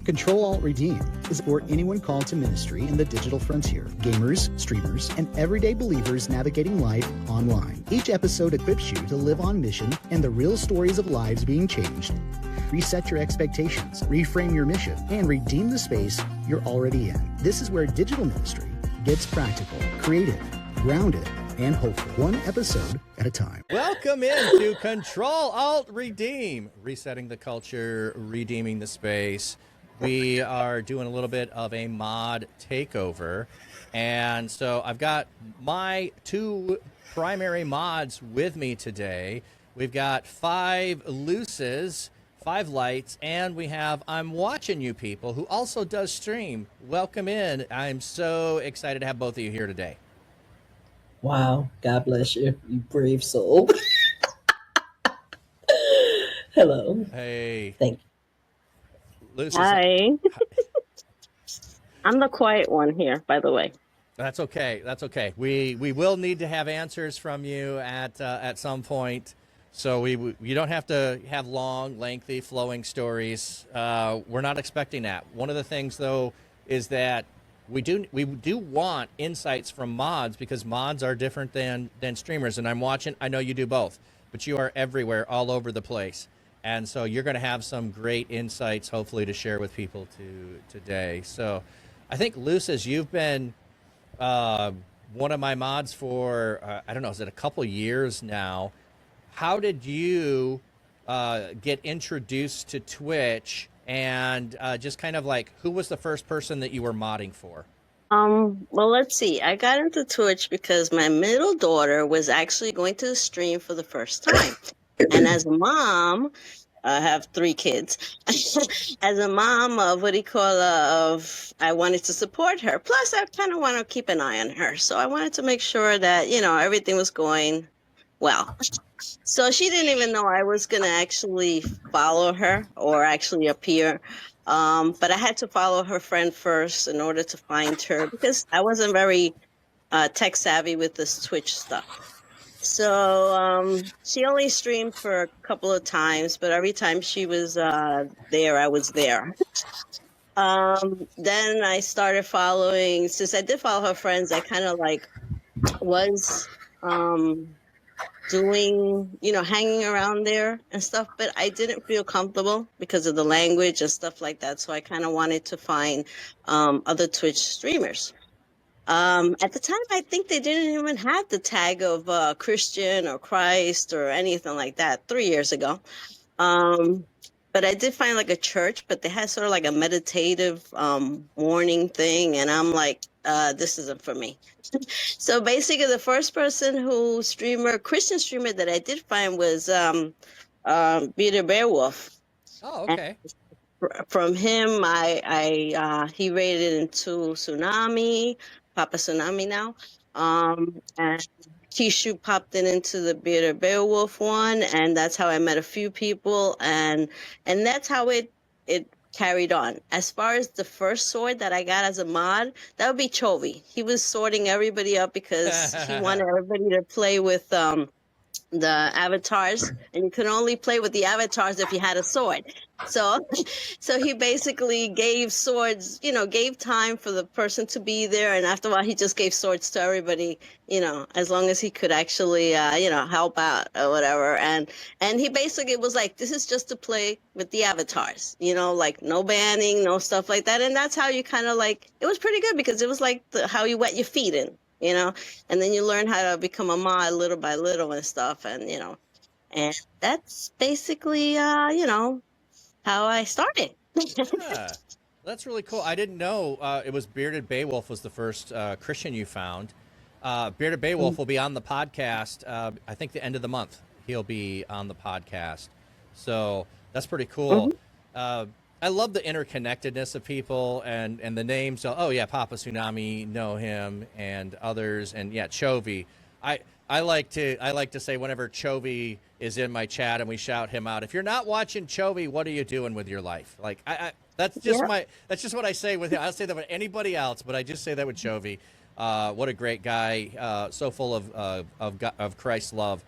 Control-Alt-Redeem is for anyone called to ministry in the digital frontier, gamers, streamers, and everyday believers navigating life online. Each episode equips you to live on mission and the real stories of lives being changed. Reset your expectations, reframe your mission, and redeem the space you're already in. This is where digital ministry gets practical, creative, grounded, and hopeful. One episode at a time. Welcome into Control-Alt-Redeem. Resetting the culture, redeeming the space. We are doing a little bit of a mod takeover. And so I've got my two primary mods with me today. We've got 5 Luces, 5 lights, and we have Imwatchingyouppl, who also does stream. Welcome in. I'm so excited to have both of you here today. Wow, God bless you, you brave soul. Hello. Hey. Thank you. Luces. Hi. I'm the quiet one here, by the way. That's okay. That's okay. We will need to have answers from you at some point. So you don't have to have long, lengthy, flowing stories. We're not expecting that. One of the things, though, is that we do want insights from mods, because mods are different than streamers. And I know you do both, but you are everywhere, all over the place. And so you're going to have some great insights, hopefully, to share with people today. So I think, Luces, you've been one of my mods for, I don't know, is it a couple years now? How did you get introduced to Twitch? And just kind of like, who was the first person that you were modding for? Well, let's see. I got into Twitch because my middle daughter was actually going to stream for the first time. And as a mom, I have 3 kids. As a mom of I wanted to support her. Plus, I kind of want to keep an eye on her. So I wanted to make sure that, everything was going well. So she didn't even know I was going to actually follow her or actually appear. But I had to follow her friend first in order to find her, because I wasn't very tech savvy with this Twitch stuff. So she only streamed for a couple of times, but every time she was there, I was there. Then I started following, since I did follow her friends, I kind of was doing, hanging around there and stuff, but I didn't feel comfortable because of the language and stuff like that. So I kind of wanted to find other Twitch streamers. At the time, I think they didn't even have the tag of Christian or Christ or anything like that 3 years ago. But I did find a church, but they had sort of a meditative morning thing. And I'm like, this isn't for me. So basically, the first Christian streamer that I did find was Peter Beowulf. Oh, okay. And from him, he raided into Tsunami, Papa Tsunami now, and Kishu popped into the Peter Beowulf one, and that's how I met a few people, and that's how it carried on. As far as the first sword that I got as a mod, that would be Chovy. He was sorting everybody up because he wanted everybody to play with the avatars, and you could only play with the avatars if you had a sword. So he basically gave swords, gave time for the person to be there, and after a while he just gave swords to everybody, as long as he could actually help out or whatever. And he basically was like, this is just to play with the avatars, no banning, no stuff like that. And that's how you kind of it was pretty good, because it was how you wet your feet in, and then you learn how to become a mod little by little and stuff. And, and that's basically, how I started. Yeah, that's really cool. I didn't know it was Bearded Beowulf was the first Christian you found. Bearded Beowulf will be on the podcast, I think the end of the month. He'll be on the podcast. So that's pretty cool. Mm-hmm. I love the interconnectedness of people and the names. So, oh, yeah, Papa Tsunami, know him, and others. And, yeah, Chovy. I like to say whenever Chovy is in my chat and we shout him out, if you're not watching Chovy, what are you doing with your life? That's just that's just what I say with him. I'll say that with anybody else, but I just say that with Chovy. What a great guy, so full of Christ's love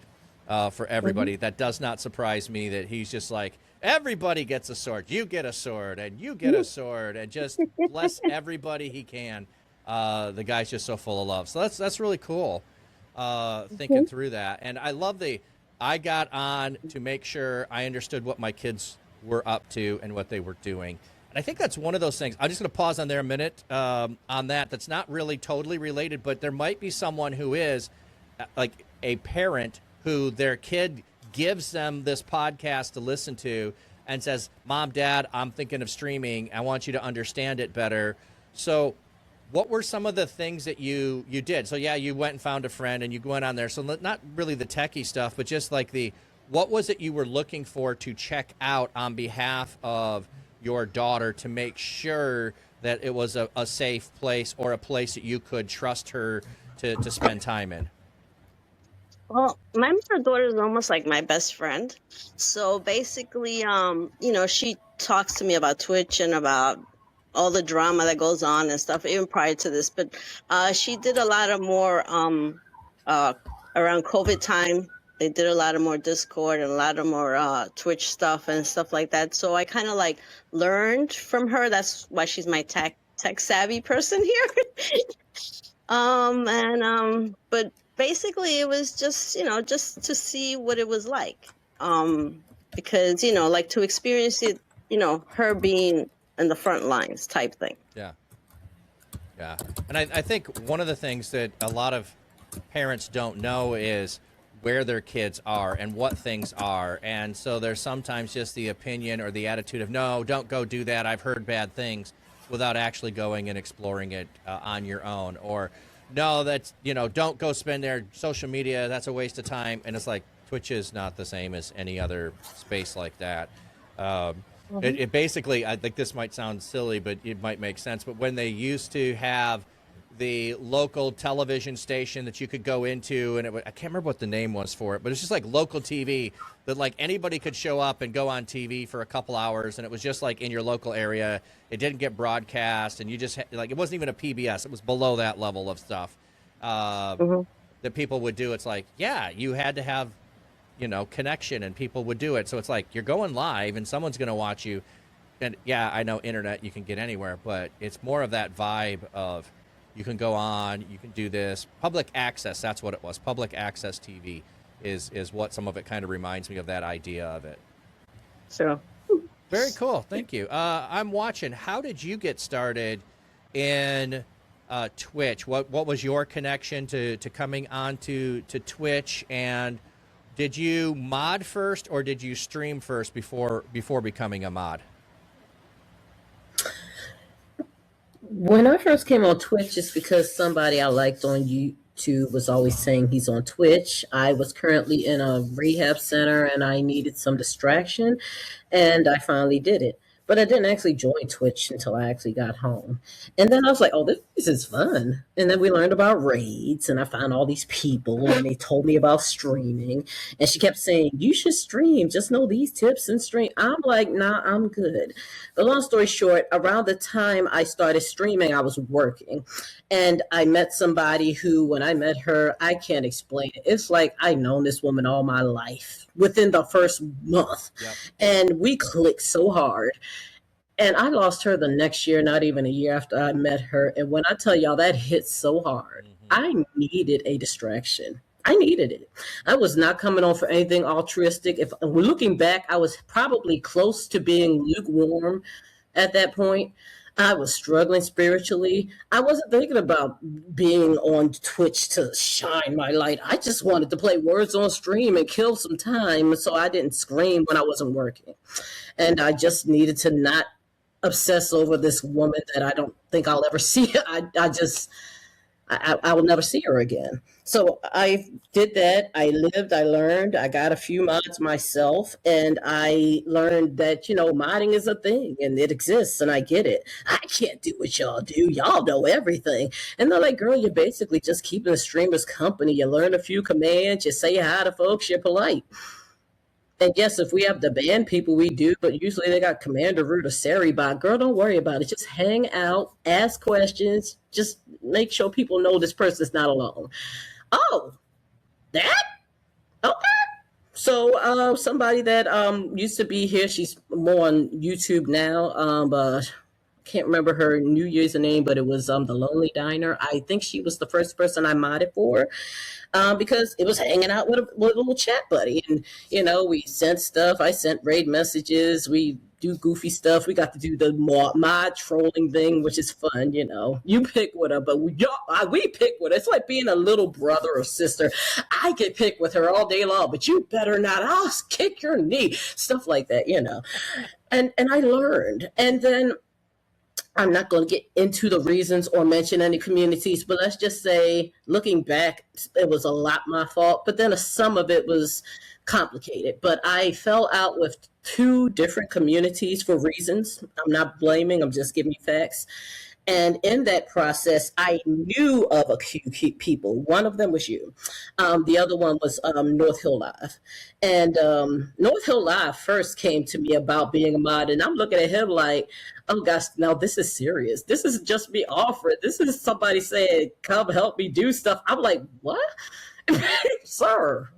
for everybody. Mm-hmm. That does not surprise me that he's just everybody gets a sword. You get a sword, and you get a sword, and just bless everybody he can. The guy's just so full of love. So that's really cool. Thinking through that, and I love I got on to make sure I understood what my kids were up to and what they were doing. And I think that's one of those things. I'm just going to pause on there a minute on that. That's not really totally related, but there might be someone who is like a parent who their kid gives them this podcast to listen to and says, Mom, Dad, I'm thinking of streaming. I want you to understand it better. So what were some of the things that you did? So, yeah, you went and found a friend and you went on there. So not really the techie stuff, but just like what was it you were looking for to check out on behalf of your daughter to make sure that it was a safe place or a place that you could trust her to spend time in? Well, my middle daughter is almost like my best friend. So basically, she talks to me about Twitch and about all the drama that goes on and stuff, even prior to this. But she did a lot of more around COVID time. They did a lot of more Discord and a lot of more Twitch stuff and stuff like that. So I kind of like learned from her. That's why she's my tech savvy person here. But basically it was just to see what it was like, because like to experience it, her being in the front lines type thing. Yeah And I think one of the things that a lot of parents don't know is where their kids are and what things are, and so there's sometimes just the opinion or the attitude of, no, don't go do that, I've heard bad things, without actually going and exploring it on your own. Or no, that's, don't go spend their social media, that's a waste of time. And it's like, Twitch is not the same as any other space like that. It basically, I think this might sound silly, but it might make sense, but when they used to have the local television station that you could go into, and I can't remember what the name was for it, but it's just like local TV that like anybody could show up and go on TV for a couple hours, and it was just like in your local area. It didn't get broadcast, and you just like, it wasn't even a PBS. It was below that level of stuff that people would do. It's like, yeah, you had to have connection, and people would do it. So it's like you're going live and someone's going to watch you. And yeah, I know internet, you can get anywhere, but it's more of that vibe of you can go on, you can do this. Public access, that's what it was. Public access TV is what some of it kind of reminds me of, that idea of it. So very cool. Thank you. I'm watching. How did you get started in Twitch? What was your connection to coming on to Twitch? And did you mod first or did you stream first before becoming a mod? When I first came on Twitch, it's because somebody I liked on YouTube was always saying he's on Twitch. I was currently in a rehab center and I needed some distraction, and I finally did it. But I didn't actually join Twitch until I actually got home. And then I was like, oh, this is fun. And then we learned about raids, and I found all these people, and they told me about streaming. And she kept saying, you should stream. Just know these tips and stream. I'm like, nah, I'm good. But long story short, around the time I started streaming, I was working. And I met somebody who, when I met her, I can't explain it. It's like I've known this woman all my life within the first month. Yep. And we clicked so hard. And I lost her the next year, not even a year after I met her. And when I tell y'all, that hit so hard, I needed a distraction. I needed it. I was not coming on for anything altruistic. If looking back, I was probably close to being lukewarm at that point. I was struggling spiritually. I wasn't thinking about being on Twitch to shine my light. I just wanted to play words on stream and kill some time so I didn't scream when I wasn't working. And I just needed to not obsess over this woman that I don't think I'll ever see. I will never see her again. So I did that. I lived, I learned, I got a few mods myself, and I learned that, modding is a thing and it exists and I get it. I can't do what y'all do. Y'all know everything. And they're like, girl, you're basically just keeping the streamers company. You learn a few commands, you say hi to folks, you're polite. And yes, if we have to ban people, we do, but usually they got Commander Root or Saribot. Girl, don't worry about it. Just hang out, ask questions, just make sure people know this person's not alone. Oh, that? Okay. So somebody that used to be here, she's more on YouTube now, but can't remember her New Year's name, but it was the Lonely Diner. I think she was the first person I modded for, because it was hanging out with a little chat buddy, and we sent stuff. I sent raid messages. We do goofy stuff. We got to do the mod trolling thing, which is fun. You pick with her, but we pick with her. It's like being a little brother or sister. I can pick with her all day long, but you better not. I'll kick your knee. Stuff like that, And I learned, and then I'm not going to get into the reasons or mention any communities, but let's just say, looking back, it was a lot my fault, but then some of it was complicated. But I fell out with 2 different communities for reasons. I'm not blaming, I'm just giving you facts. And in that process, I knew of a few people. One of them was you. The other one was North Hill Live. And North Hill Live first came to me about being a mod. And I'm looking at him like, oh gosh, now this is serious. This is just me offering. This is somebody saying, come help me do stuff. I'm like, what? Sir,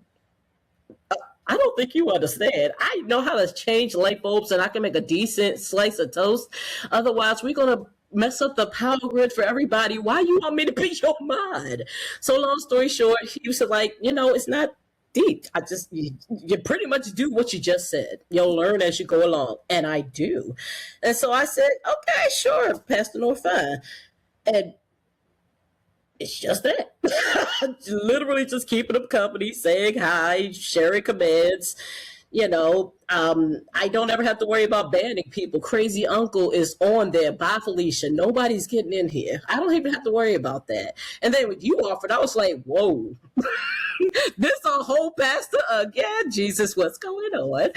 I don't think you understand. I know how to change light bulbs, and I can make a decent slice of toast. Otherwise, we're going to mess up the power grid for everybody. Why you want me to be your mod? So long story short, he was like, it's not deep. You pretty much do what you just said. You'll learn as you go along. And I do. And so I said, okay, sure, Pastor North, fine. And it's just that. Literally just keeping them company, saying hi, sharing commands. I don't ever have to worry about banning people. Crazy Uncle is on there. Bye, Felicia. Nobody's getting in here. I don't even have to worry about that. And then when you offered, I was like, whoa. This a whole pastor again? Jesus, what's going on?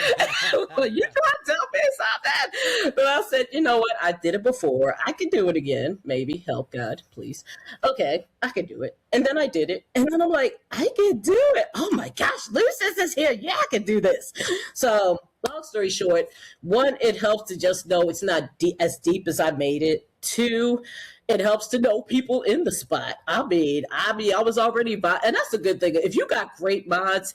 Well, you trying to tell me something? But I said, you know what? I did it before. I can do it again. Maybe. Help, God, please. Okay, I can do it. And then I did it. And then I'm like, I can do it. Oh my gosh, Luces is here. Yeah, I can do this. So long story short, 1, it helps to just know it's not as deep as I made it. 2, it helps to know people in the spot. I was already and that's a good thing. If you got great mods,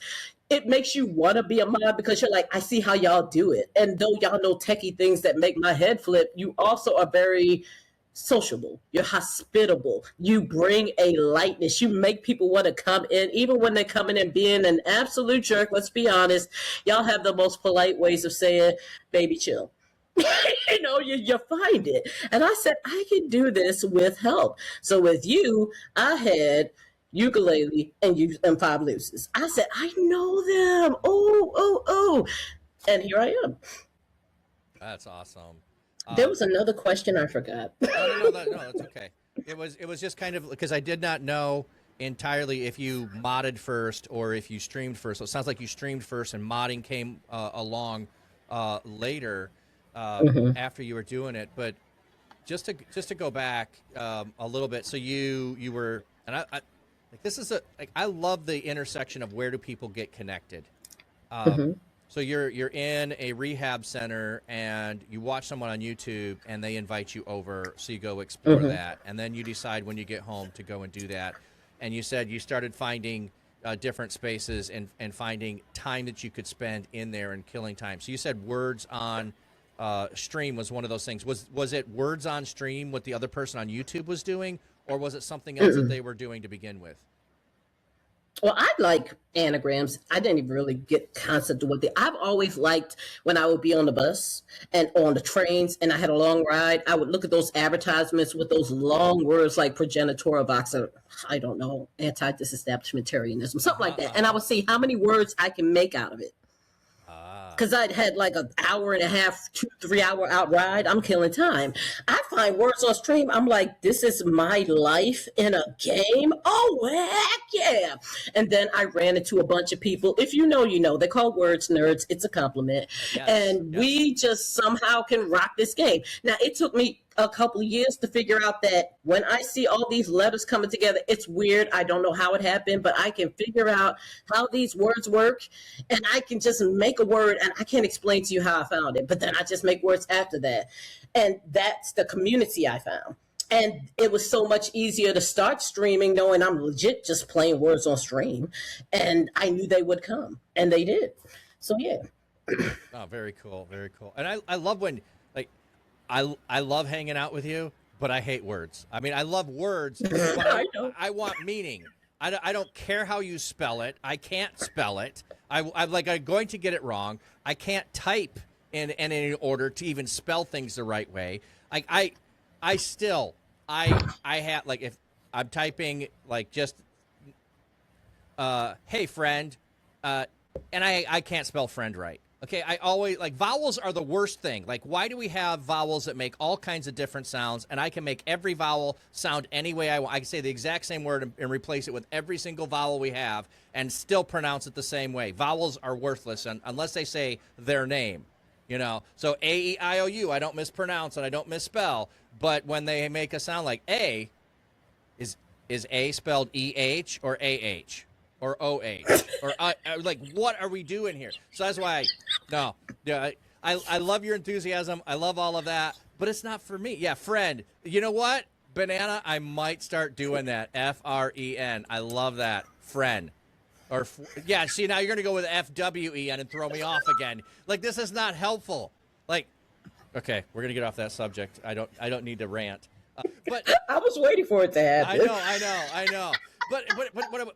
it makes you want to be a mod because you're like, I see how y'all do it. And though y'all know techie things that make my head flip, you also are very sociable. You're hospitable. You bring a lightness. You make people want to come in, even when they're coming in being an absolute jerk. Let's be honest. Y'all have the most polite ways of saying, baby, chill. You find it. And I said, I can do this with help. So with you, I had ukulele and 5 Luces. I said, I know them. Oh. And here I am. That's awesome. There was another question I forgot. No, that's okay. It was just kind of because I did not know entirely if you modded first or if you streamed first. So it sounds like you streamed first and modding came along later after you were doing it. But just to go back a little bit, so you were, and I like this is I love the intersection of where do people get connected. So you're in a rehab center and you watch someone on YouTube and they invite you over, so you go explore that, and then you decide when you get home to go and do that. And you said you started finding different spaces and finding time that you could spend in there and killing time. So you said words on stream was one of those things. Was it words on stream what the other person on YouTube was doing, or was it something else that they were doing to begin with? Well, I like anagrams. I didn't even really get concept of what I've always liked when I would be on the bus and on the trains and I had a long ride. I would look at those advertisements with those long words like progenitor box, or I don't know, anti-disestablishmentarianism, something like that. And I would see how many words I can make out of it. Because I'd had like an hour and a half, 2-3 hour out ride. I'm killing time. I find words on stream. I'm like, this is my life in a game. Oh, heck yeah. And then I ran into a bunch of people. If you know, you know. They call words nerds. It's a compliment. Yes, and we just somehow can rock this game. Now, it took me a couple of years to figure out that when I see all these letters coming together, it's weird. I don't know how it happened, but I can figure out how these words work, and I can just make a word, and I can't explain to you how I found it, but then I just make words after that. And that's the community I found. And it was so much easier to start streaming knowing I'm legit just playing words on stream. And I knew they would come, and they did. So yeah. Oh, very cool, very cool. And I love when, like, I love hanging out with you, but I hate words. I mean, I love words, but I want meaning. I don't care how you spell it. I can't spell it. I'm going to get it wrong. I can't type in any order to even spell things the right way. I have, like, if I'm typing, like, just hey friend, and I can't spell friend right. Okay, I always, like, vowels are the worst thing. Like, why do we have vowels that make all kinds of different sounds, and I can make every vowel sound any way I want? I can say the exact same word and replace it with every single vowel we have and still pronounce it the same way. Vowels are worthless unless they say their name, you know? So A-E-I-O-U, I don't mispronounce and I don't misspell, but when they make a sound like A, is A spelled E-H or A-H? Or OH, or like, what are we doing here? So that's why, I love your enthusiasm. I love all of that, but it's not for me. Yeah, friend. You know what? Banana, I might start doing that. F-R-E-N. I love that. Friend. Or, yeah, see, now you're going to go with F-W-E-N and throw me off again. Like, this is not helpful. Like, okay, we're going to get off that subject. I don't need to rant. But I was waiting for it to happen. I know. But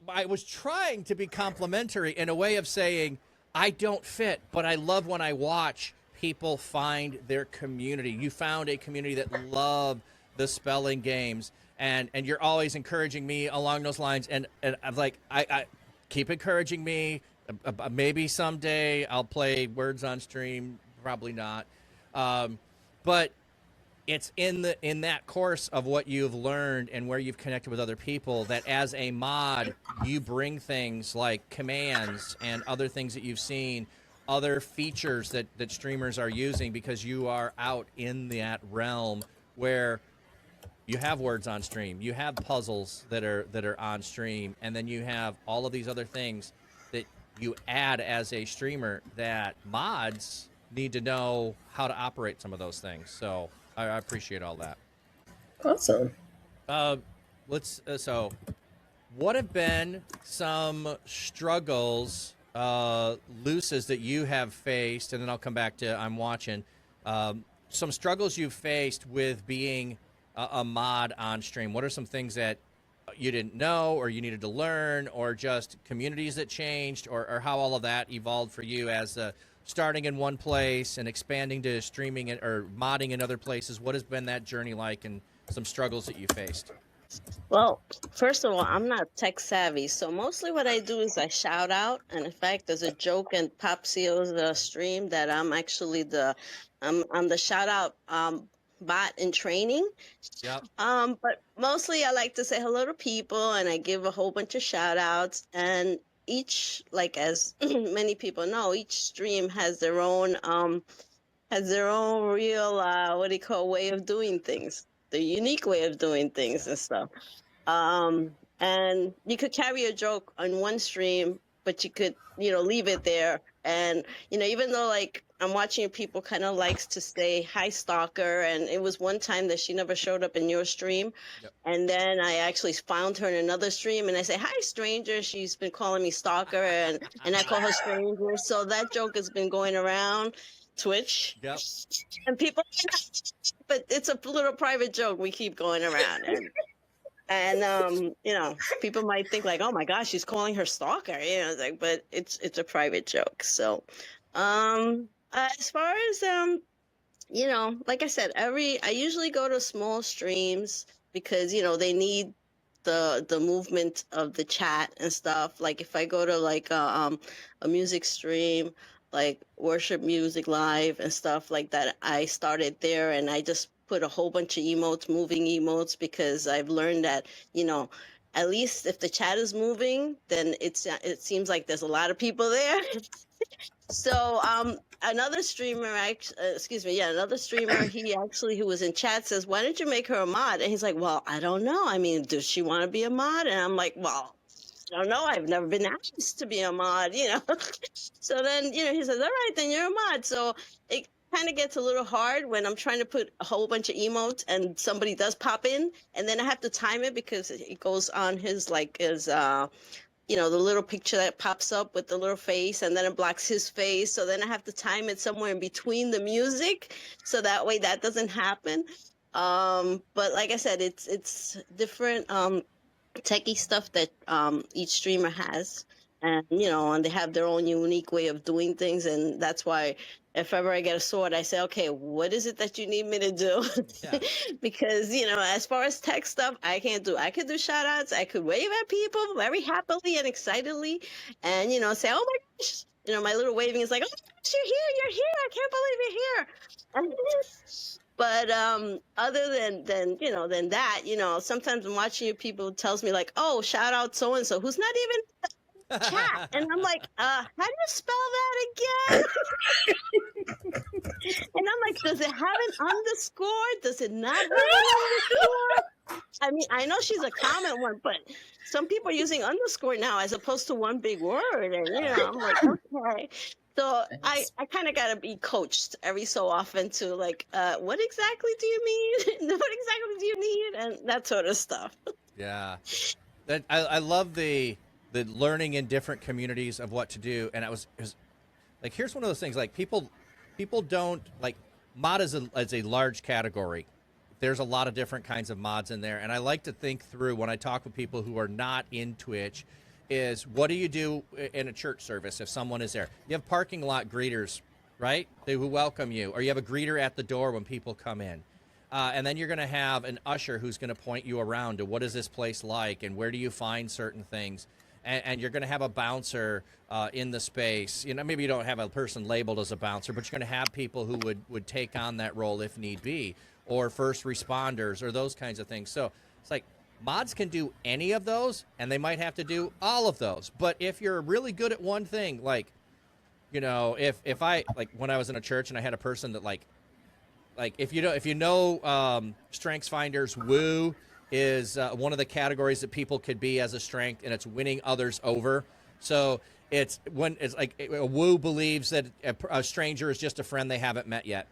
I was trying to be complimentary in a way of saying I don't fit, but I love when I watch people find their community. You found a community that love the spelling games, and you're always encouraging me along those lines. And I'm like, I keep encouraging me. Maybe someday I'll play words on stream. Probably not. But it's in that course of what you've learned and where you've connected with other people that as a mod, you bring things like commands and other things that you've seen, other features that streamers are using because you are out in that realm where you have words on stream, you have puzzles that are on stream, and then you have all of these other things that you add as a streamer that mods need to know how to operate some of those things. So I appreciate all that. Awesome. So what have been some struggles, Luces, that you have faced, and then I'll come back to I'm watching, some struggles you've faced with being a mod on stream? What are some things that you didn't know or you needed to learn, or just communities that changed, or how all of that evolved for you as starting in one place and expanding to streaming or modding in other places? What has been that journey like, and some struggles that you faced? Well, first of all, I'm not tech savvy, so mostly what I do is I shout out. And in fact, there's a joke in Popsio's stream that I'm actually I'm the shout out bot in training. Yep. But mostly I like to say hello to people, and I give a whole bunch of shout outs. And each, like, as many people know, each stream has their own real way of doing things, the unique way of doing things and stuff. And you could carry a joke on one stream, but you could, leave it there. And, even though, like, I'm watching people kind of likes to say, hi, stalker. And it was one time that she never showed up in your stream. Yep. And then I actually found her in another stream, and I say, hi, stranger. She's been calling me stalker, and I call her stranger. So that joke has been going around Twitch. Yep. And people, but it's a little private joke we keep going around. And people might think like, oh my gosh, she's calling her stalker, like, but it's a private joke. So, as far as, like I said, I usually go to small streams because, they need the movement of the chat and stuff. Like if I go to like a music stream, like worship music live and stuff like that, I started there and I just put a whole bunch of emotes, moving emotes, because I've learned that, at least if the chat is moving, then it seems like there's a lot of people there. So another streamer, another streamer, who was in chat says, why don't you make her a mod? And he's like, well, I don't know. I mean, does she want to be a mod? And I'm like, well, I don't know. I've never been asked to be a mod, So then, he says, all right, then you're a mod. So it kind of gets a little hard when I'm trying to put a whole bunch of emotes and somebody does pop in, and then I have to time it because it goes on his the little picture that pops up with the little face, and then it blocks his face. So then I have to time it somewhere in between the music, so that way that doesn't happen. But like I said, it's different techie stuff that each streamer has, and they have their own unique way of doing things, and that's why if ever I get a sword, I say, okay, what is it that you need me to do? Yeah. Because as far as tech stuff, I can't do. I could do shout outs, I could wave at people very happily and excitedly, and say, oh my gosh, my little waving is like, oh my gosh, you're here, I can't believe you're here. But other than that, sometimes I'm watching you, people tells me like, oh, shout out so and so who's not even in the chat, and I'm like, how do you spell that again? And I'm like, does it have an underscore? Does it not have an underscore? I mean, I know she's a common one, but some people are using underscore now as opposed to one big word, and I'm like, okay. So I kind of got to be coached every so often to like, what exactly do you mean? What exactly do you need? And that sort of stuff. Yeah. I love the learning in different communities of what to do. And it was like, here's one of those things, like people don't like mod as a large category. There's a lot of different kinds of mods in there. And I like to think through when I talk with people who are not in Twitch is what do you do in a church service if someone is there? You have parking lot greeters, right? They who welcome you, or you have a greeter at the door when people come in. And then you're going to have an usher who's going to point you around to what is this place like and where do you find certain things. And you're going to have a bouncer in the space. Maybe you don't have a person labeled as a bouncer, but you're going to have people who would take on that role if need be, or first responders or those kinds of things. So it's like, mods can do any of those, and they might have to do all of those. But if you're really good at one thing, like, if I, like when I was in a church and I had a person that like if you know Strengths Finders, woo is one of the categories that people could be as a strength, and it's winning others over. So it's when it's like a woo believes that a stranger is just a friend they haven't met yet.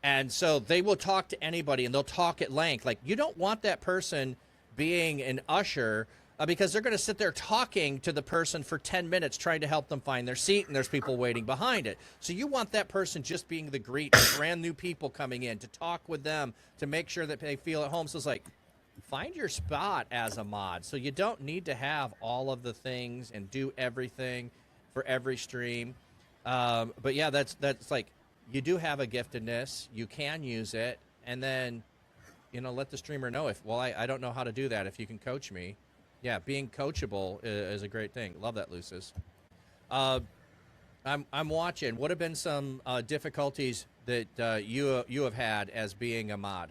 And so they will talk to anybody and they'll talk at length. Like, you don't want that person being an usher because they're going to sit there talking to the person for 10 minutes trying to help them find their seat, and there's people waiting behind it. So you want that person just being the greet, brand new people coming in, to talk with them, to make sure that they feel at home. So it's like, find your spot as a mod. So you don't need to have all of the things and do everything for every stream. But yeah, that's like, you do have a giftedness, you can use it, and then let the streamer know I don't know how to do that, if you can coach me. Yeah, being coachable is a great thing. Love that, Luces. I'm watching. What have been some difficulties that you have had as being a mod?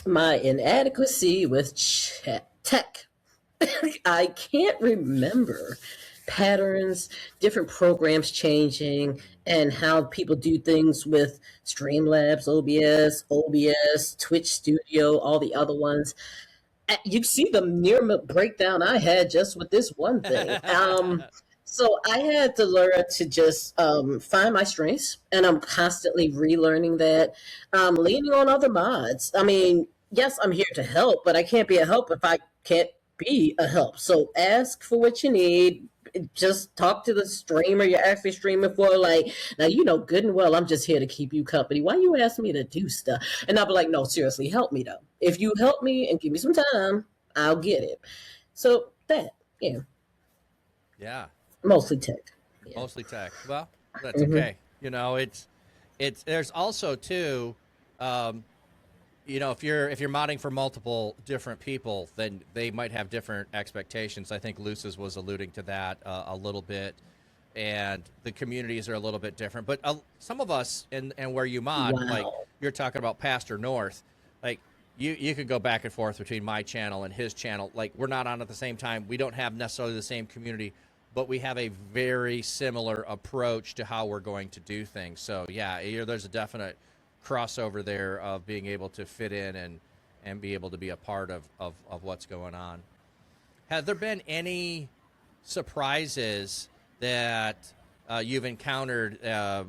My inadequacy with tech. I can't remember patterns, different programs changing, and how people do things with Streamlabs, OBS, Twitch Studio, all the other ones. You see the near breakdown I had just with this one thing. So I had to learn to just find my strengths, and I'm constantly relearning that, leaning on other mods. I mean, yes, I'm here to help, but I can't be a help if I can't be a help. So ask for what you need. Just talk to the streamer you're actually streaming for. Like, now, good and well, I'm just here to keep you company. Why you ask me to do stuff? And I'll be like, no, seriously, help me though. If you help me and give me some time, I'll get it. So yeah. Yeah. Mostly tech. Yeah. Mostly tech. Well, that's okay. It's there's also too, if you're modding for multiple different people, then they might have different expectations. I think Luces was alluding to that a little bit, and the communities are a little bit different. But some of us, and where you mod, like you're talking about Pastor North, like you could go back and forth between my channel and his channel. Like, we're not on at the same time. We don't have necessarily the same community, but we have a very similar approach to how we're going to do things. So yeah, there's a definite crossover there of being able to fit in and be able to be a part of what's going on. Have there been any surprises that you've encountered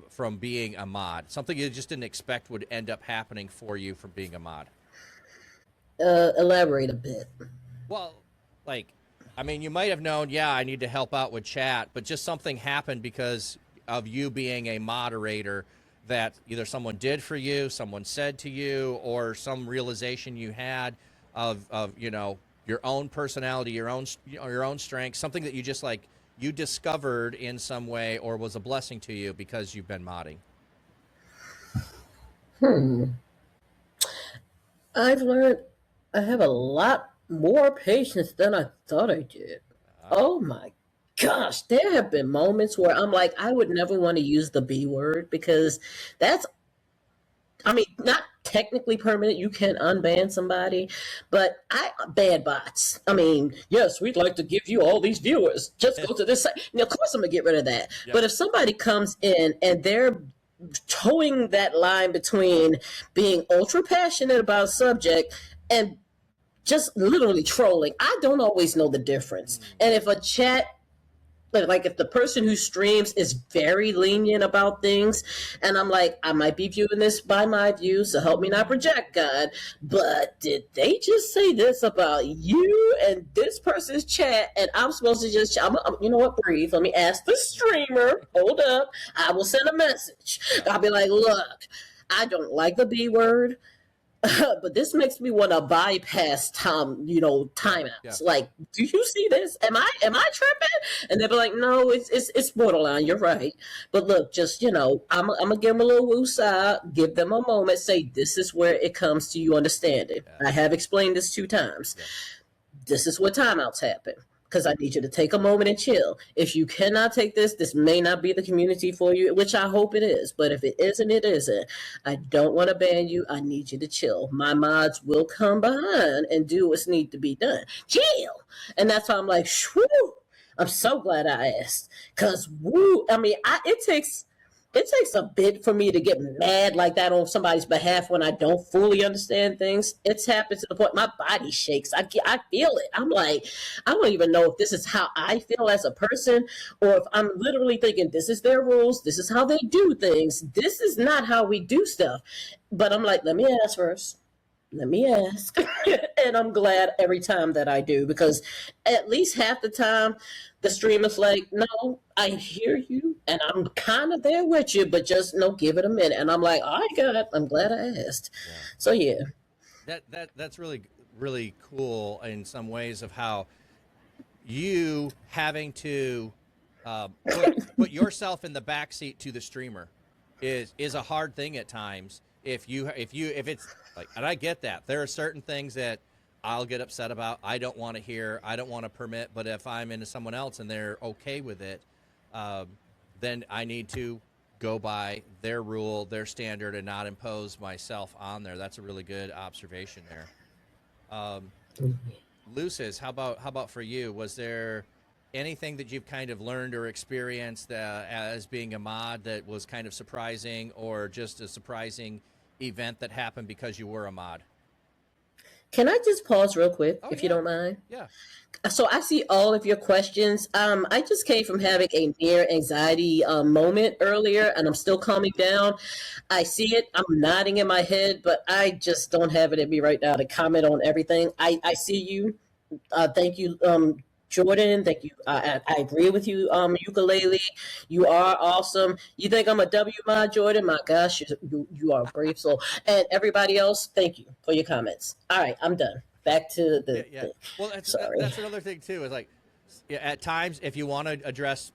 from being a mod? Something you just didn't expect would end up happening for you from being a mod? Elaborate a bit. Well, like, I mean, you might have known, yeah, I need to help out with chat, but just something happened because of you being a moderator that either someone did for you, someone said to you, or some realization you had of you know, your own personality, your own strength, something that you just like you discovered in some way or was a blessing to you because you've been modding. I've learned I have a lot more patience than I thought I did. Oh my gosh, there have been moments where I'm like, I would never want to use the B word because that's, I mean, not technically permanent. You can unban somebody, but bad bots. I mean, yes, we'd like to give you all these viewers. Just go to this site. Now, of course, I'm gonna get rid of that. Yep. But if somebody comes in and they're towing that line between being ultra passionate about a subject and just literally trolling, I don't always know the difference. And if a chat, like if the person who streams is very lenient about things, and I'm like, I might be viewing this by my view, so help me not project, God, but did they just say this about you and this person's chat, and I'm supposed to just, you know what, breathe, let me ask the streamer, hold up, I will send a message. I'll be like, look, I don't like the B word, but this makes me want to bypass timeouts. Yeah. Like, do you see this? Am I tripping? And they'll be like, no, it's borderline. You're right. But look, just I'm gonna give them a little woosah, give them a moment, say this is where it comes to you understanding. Yeah. I have explained this 2 times. Yeah. This is what timeouts happen. Because I need you to take a moment and chill. If you cannot take this may not be the community for you, which I hope it is. But if it isn't, it isn't. I don't want to ban you. I need you to chill. My mods will come behind and do what's need to be done. Chill. And that's why I'm like, shwoo. I'm so glad I asked. Because, woo, I mean, it takes a bit for me to get mad like that on somebody's behalf when I don't fully understand things. It's happened to the point my body shakes. I feel it. I'm like, I don't even know if this is how I feel as a person or if I'm literally thinking this is their rules. This is how they do things. This is not how we do stuff. But I'm like, let me ask first. Let me ask. And I'm glad every time that I do, because at least half the time the streamer's like, no, I hear you and I'm kind of there with you, but just give it a minute. And I'm like, all right, God, I'm glad I asked. Yeah. So yeah. That's really, really cool in some ways of how you having to put yourself in the backseat to the streamer is a hard thing at times. If it's like, and I get that there are certain things that I'll get upset about. I don't want to hear. I don't want to permit. But if I'm into someone else and they're okay with it, then I need to go by their rule, their standard, and not impose myself on there. That's a really good observation there. Luces, how about for you? Was there anything that you've kind of learned or experienced as being a mod that was kind of surprising, or just a surprising event that happened because you were a mod? Can I just pause real quick, if you don't mind? Yeah. So I see all of your questions. I just came from having a near anxiety moment earlier, and I'm still calming down. I see it. I'm nodding in my head, but I just don't have it in me right now to comment on everything. I see you. Thank you, Jordan. Thank you. I agree with you, Ukulele. You are awesome. You think I'm a W mod, Jordan? My gosh, you are a brave soul. And everybody else, thank you for your comments. All right, I'm done. Back to the thing. Well, that's another thing too. Is like, at times, if you want to address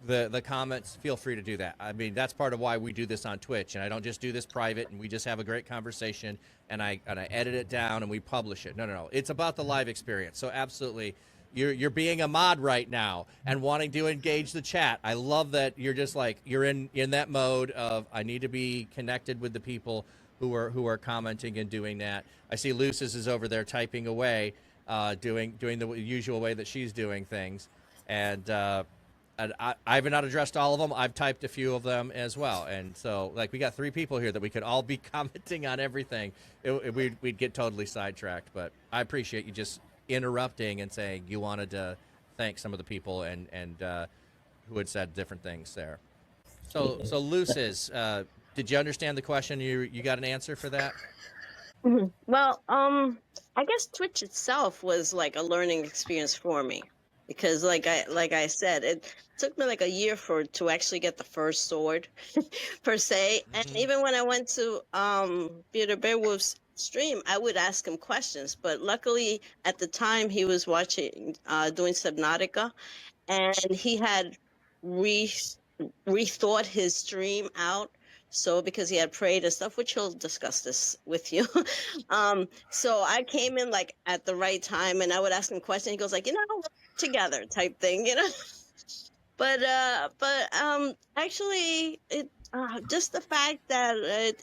the comments, feel free to do that. I mean, that's part of why we do this on Twitch, and I don't just do this private and we just have a great conversation and I edit it down and we publish it. No. It's about the live experience. So absolutely, you're being a mod right now and wanting to engage the chat. I love that you're just like, you're in that mode of, I need to be connected with the people who are commenting and doing that. I see Luces is over there typing away, doing the usual way that she's doing things, and I've not addressed all of them. I've typed a few of them as well, and so like we got 3 people here that we could all be commenting on everything. We'd get totally sidetracked, but I appreciate you just interrupting and saying you wanted to thank some of the people and who had said different things there. So Luces, did you understand the question? You got an answer for that? Well, I guess Twitch itself was like a learning experience for me because, like I said, it took me like a year to actually get the first sword, per se. And even when I went to Peter Beowulf's stream, I would ask him questions. But luckily, at the time, he was watching, doing Subnautica, and he had re rethought his stream out. So because he had prayed and stuff, which he'll discuss this with you. So I came in like at the right time, and I would ask him questions. He goes like, we're together type thing, But actually, it just the fact that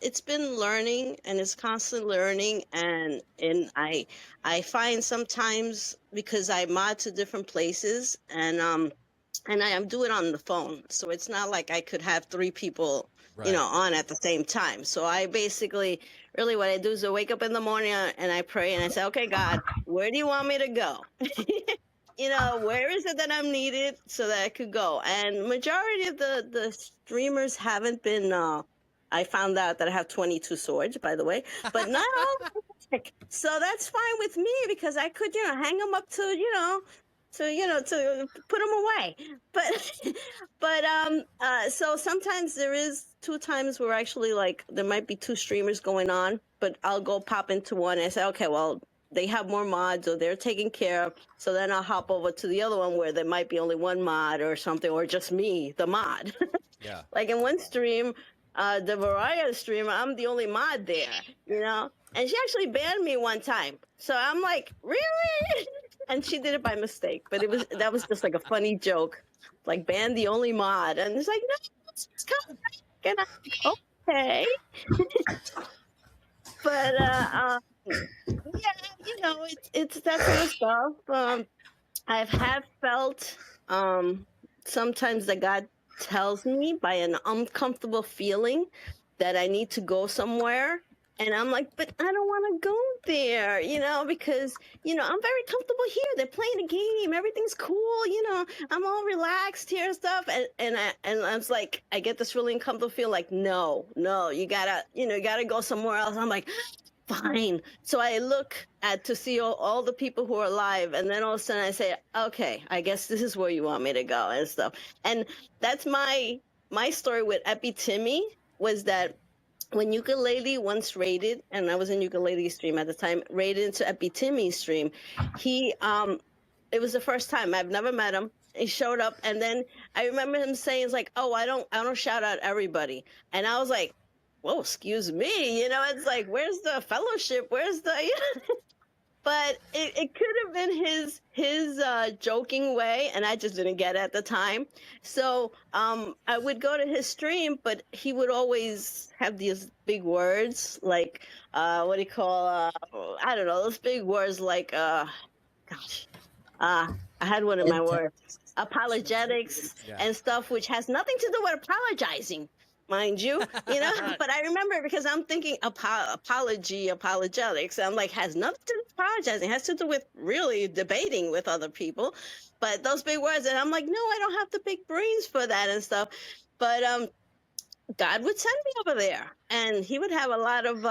it's been learning and it's constantly learning, and I find sometimes because I mod to different places, and I do it on the phone, so it's not like I could have three people, Right. on at the same time. So I basically, really, what I do is I wake up in the morning and I pray and I say, okay, God, where do you want me to go? Where is it that I'm needed so that I could go? And majority of the streamers haven't been. I found out that I have 22 swords, by the way, but not all. So that's fine with me because I could, hang them up to put them away. But so sometimes there is 2 times where actually like there might be 2 streamers going on, but I'll go pop into one and say, okay, well, they have more mods or they're taken care of. So then I'll hop over to the other one where there might be only one mod or something, or just me, the mod. Yeah. Like in one stream, the Mariah stream, I'm the only mod there, and she actually banned me one time. So I'm like, really? And she did it by mistake, but that was just like a funny joke, like ban the only mod, and it's like, no, it's come back, and I'm okay. But yeah, it's that sort of stuff. I've felt sometimes that God tells me by an uncomfortable feeling that I need to go somewhere. And I'm like, but I don't want to go there, because, I'm very comfortable here. They're playing a game. Everything's cool. I'm all relaxed here and stuff. And I was like, I get this really uncomfortable feel like, no, you gotta go somewhere else. I'm like, fine. So I look to see all the people who are alive, and then all of a sudden I say, okay, I guess this is where you want me to go and stuff. And that's my story with Epi Timmy, was that when Ukulele once raided, and I was in Ukulele stream at the time, raided into Epi Timmy's stream, he it was the first time. I've never met him. He showed up, and then I remember him saying, "It's like, oh, I don't shout out everybody," and I was like, "Whoa, excuse me," it's like, where's the fellowship? Where's the But it could have been his joking way, and I just didn't get it at the time. So I would go to his stream, but he would always have these big words like what do you call I don't know, those big words like gosh, I had one in my word, apologetics and stuff, which has nothing to do with apologizing, mind you, But I remember because I'm thinking apologetics. I'm like, has nothing to do with apologizing. It has to do with really debating with other people. But those big words, and I'm like, no, I don't have the big brains for that and stuff. But God would send me over there, and he would have a lot of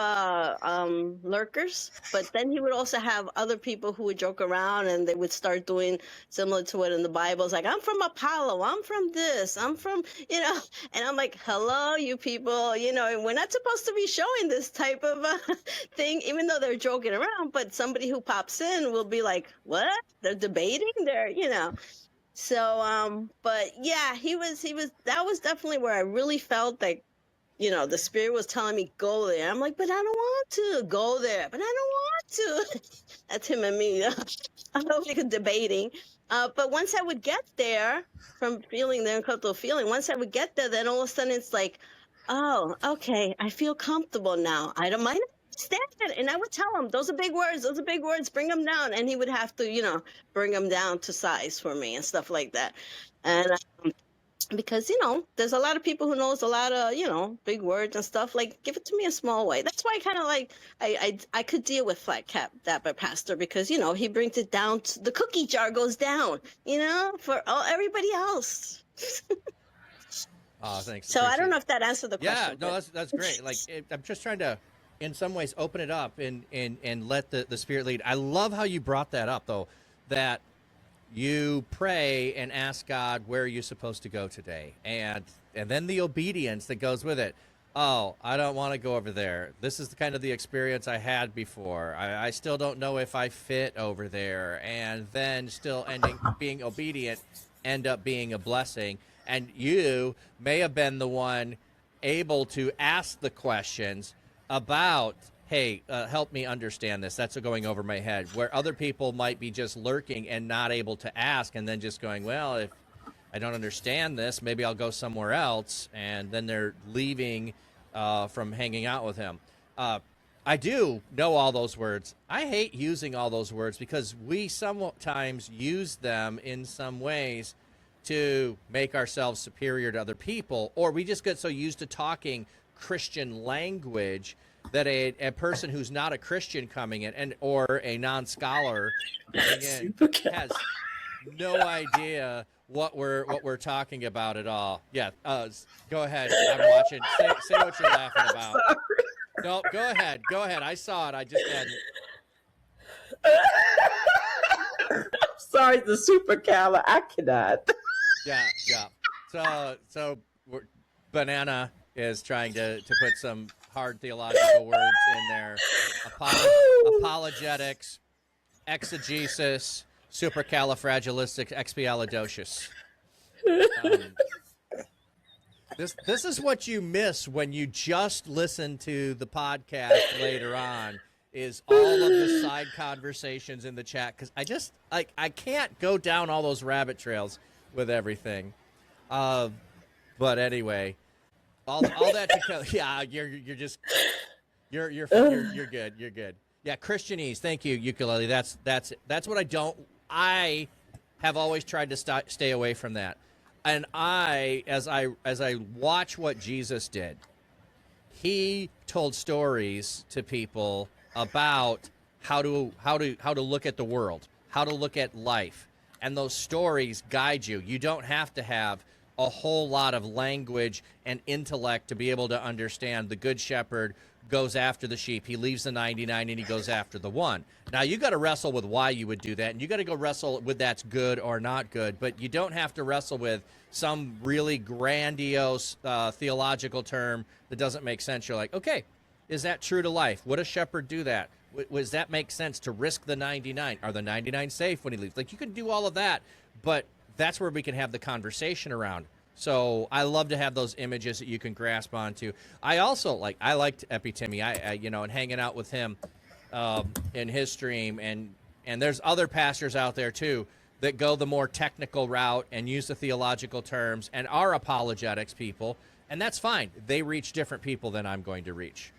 lurkers, but then he would also have other people who would joke around, and they would start doing similar to what in the Bible. It's like, I'm from Apollo, I'm from this, I'm from, and I'm like, hello, you people, we're not supposed to be showing this type of thing, even though they're joking around, but somebody who pops in will be like, what? They're debating? So, but yeah, that was definitely where I really felt like, the spirit was telling me, go there. I'm like, but I don't want to go there, but I don't want to. That's him and me. I don't know if we could debating. But once I would get there, from feeling the uncomfortable feeling, once I would get there, then all of a sudden it's like, oh, okay, I feel comfortable now. I don't mind. Stand it. And I would tell him, those are big words, bring them down. And he would have to, bring them down to size for me and stuff like that. And because, there's a lot of people who knows a lot of, big words and stuff, like, give it to me a small way. That's why I kind of like, I could deal with FlatCap, that by Pastor, because, he brings it down, the cookie jar goes down, for everybody else Oh, thanks. So I Appreciate don't know it. if that answered the Yeah, question. no, But that's great. Like I'm just trying to, in some ways, open it up and let the Spirit lead. I love how you brought that up, though, that you pray and ask God where you're supposed to go today, and then the obedience that goes with it. Oh, I don't want to go over there. This is the kind of the experience I had before. I still don't know if I fit over there, and then still ending being obedient, end up being a blessing. And you may have been the one able to ask the questions about, hey, help me understand this. That's going over my head. Where other people might be just lurking and not able to ask, and then just going, well, if I don't understand this, maybe I'll go somewhere else. And then they're leaving from hanging out with him. I do know all those words. I hate using all those words because we sometimes use them in some ways to make ourselves superior to other people, or we just get so used to talking Christian language that a person who's not a Christian coming in or a non-scholar coming in has no idea what we're talking about at all. Yeah, go ahead. I'm watching. Say what you're laughing about. No, go ahead. Go ahead. I saw it. I just hadn't. Sorry, the super cala. I cannot. Yeah. So Banana is trying to put some hard theological words in there. Apologetics, exegesis, supercalifragilisticexpialidocious. This is what you miss when you just listen to the podcast later on, is all of the side conversations in the chat, because I can't go down all those rabbit trails with everything. But anyway, all that to come. Yeah, you're good. You're good. Yeah, Christianese. Thank you, ukulele. That's what I don't. I have always tried to stay away from that. And as I watch what Jesus did, he told stories to people about how to look at the world, how to look at life, and those stories guide you. You don't have to have a whole lot of language and intellect to be able to understand the good shepherd goes after the sheep. He leaves the 99 and he goes after the one. Now, you got to wrestle with why you would do that, and you got to go wrestle with that's good or not good, but you don't have to wrestle with some really grandiose theological term that doesn't make sense. You're like, okay, is that true to life? Would a shepherd do that? Does that make sense to risk the 99? Are the 99 safe when he leaves? Like, you can do all of that, but that's where we can have the conversation around. So I love to have those images that you can grasp onto. I also I liked Epitimi, and hanging out with him in his stream, and there's other pastors out there too that go the more technical route and use the theological terms and are apologetics people, and that's fine. They reach different people than I'm going to reach.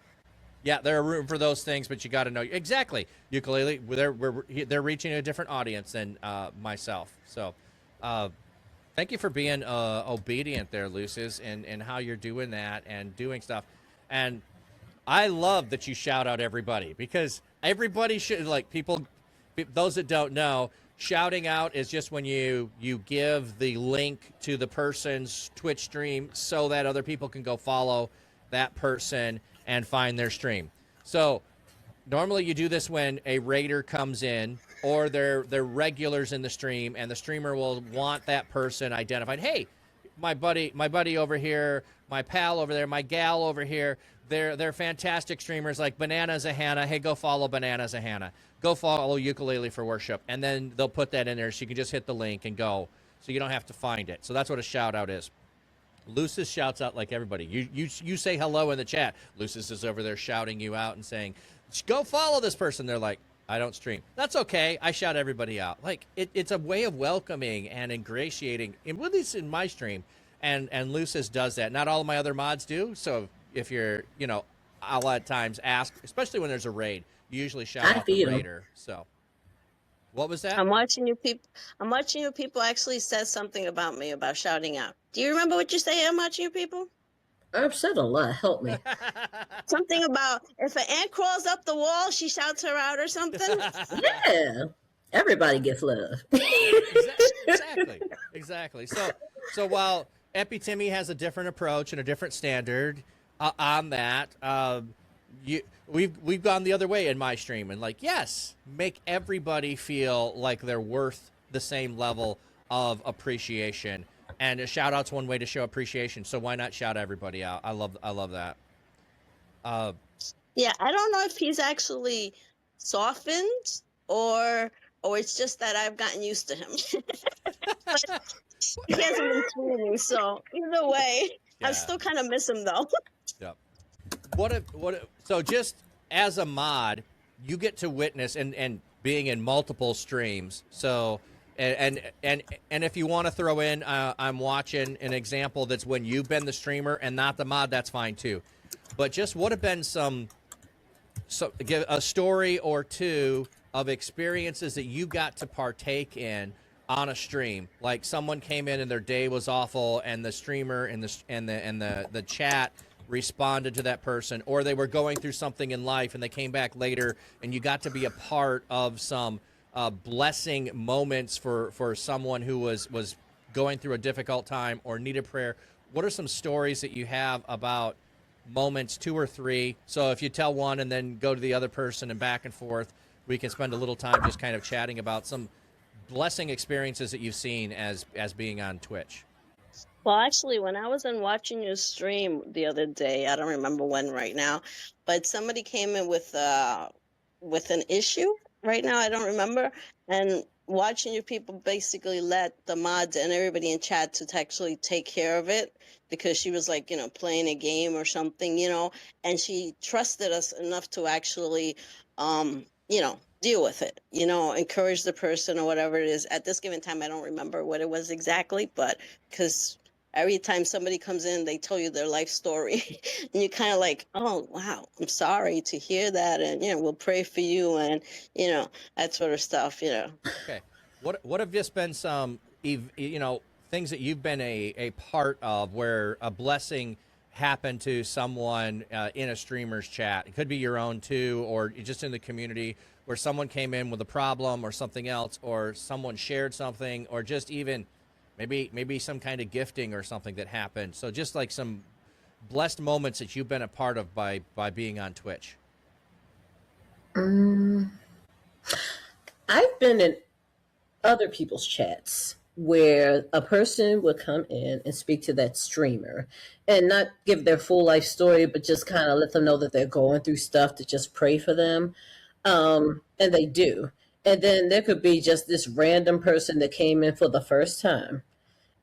Yeah, there are room for those things, but you got to know exactly. Ukulele, they're reaching a different audience than myself. So. Thank you for being obedient there, Luces, and how you're doing that and doing stuff. And I love that you shout out everybody, because everybody should, people, those that don't know, shouting out is just when you give the link to the person's Twitch stream so that other people can go follow that person and find their stream. So normally you do this when a raider comes in, or they're regulars in the stream, and the streamer will want that person identified. Hey, my buddy over here, my pal over there, my gal over here, they're fantastic streamers like Banana Zahana. Hey, go follow Banana Zahana. Go follow Ukulele for Worship. And then they'll put that in there so you can just hit the link and go, so you don't have to find it. So that's what a shout out is. Lucis shouts out like everybody. You say hello in the chat. Lucis is over there shouting you out and saying, go follow this person. They're like, I don't stream. That's okay. I shout everybody out. It's a way of welcoming and ingratiating, at least in my stream. And Lucis does that. Not all of my other mods do. So if you're, I'll at times ask, especially when there's a raid, you usually shout out the raider. So what was that? I'm watching you people actually said something about me about shouting out. Do you remember what you say? I'm watching you people. I've said a lot. Help me. Something about if an ant crawls up the wall, she shouts her out or something. Yeah. Everybody gets love. Exactly. So while Epi has a different approach and a different standard on that, we've gone the other way in my stream, and like, yes, make everybody feel like they're worth the same level of appreciation. And a shout out's one way to show appreciation. So why not shout everybody out? I love that. Yeah, I don't know if he's actually softened or it's just that I've gotten used to him. But he hasn't been tweeting me, so either way, I Yeah. still kind of miss him though. Yep. So just as a mod, you get to witness and being in multiple streams. So and if you want to throw in, I'm watching an example that's when you've been the streamer and not the mod, that's fine too. But just what have been give a story or two of experiences that you got to partake in on a stream, like someone came in and their day was awful, and the streamer and the chat responded to that person, or they were going through something in life and they came back later, and you got to be a part of some blessing moments for someone who was going through a difficult time or needed prayer. What are some stories that you have about moments, 2 or 3? So if you tell one and then go to the other person and back and forth, we can spend a little time just kind of chatting about some blessing experiences that you've seen as being on Twitch. Well, actually, when I was watching your stream the other day, I don't remember when right now, but somebody came in with an issue right now. I don't remember. And watching you people basically let the mods and everybody in chat to actually take care of it, because she was like, playing a game or something, and she trusted us enough to actually, deal with it, encourage the person or whatever it is. At this given time, I don't remember what it was exactly, but because every time somebody comes in, they tell you their life story and you're kind of like, oh, wow, I'm sorry to hear that. And, we'll pray for you and, that sort of stuff, Okay. What have just been some, things that you've been a part of where a blessing happened to someone in a streamer's chat? It could be your own too, or just in the community where someone came in with a problem or something else, or someone shared something, or just even maybe some kind of gifting or something that happened. So just like some blessed moments that you've been a part of by being on Twitch. I've been in other people's chats where a person would come in and speak to that streamer and not give their full life story, but just kind of let them know that they're going through stuff, to just pray for them. And they do. And then there could be just this random person that came in for the first time,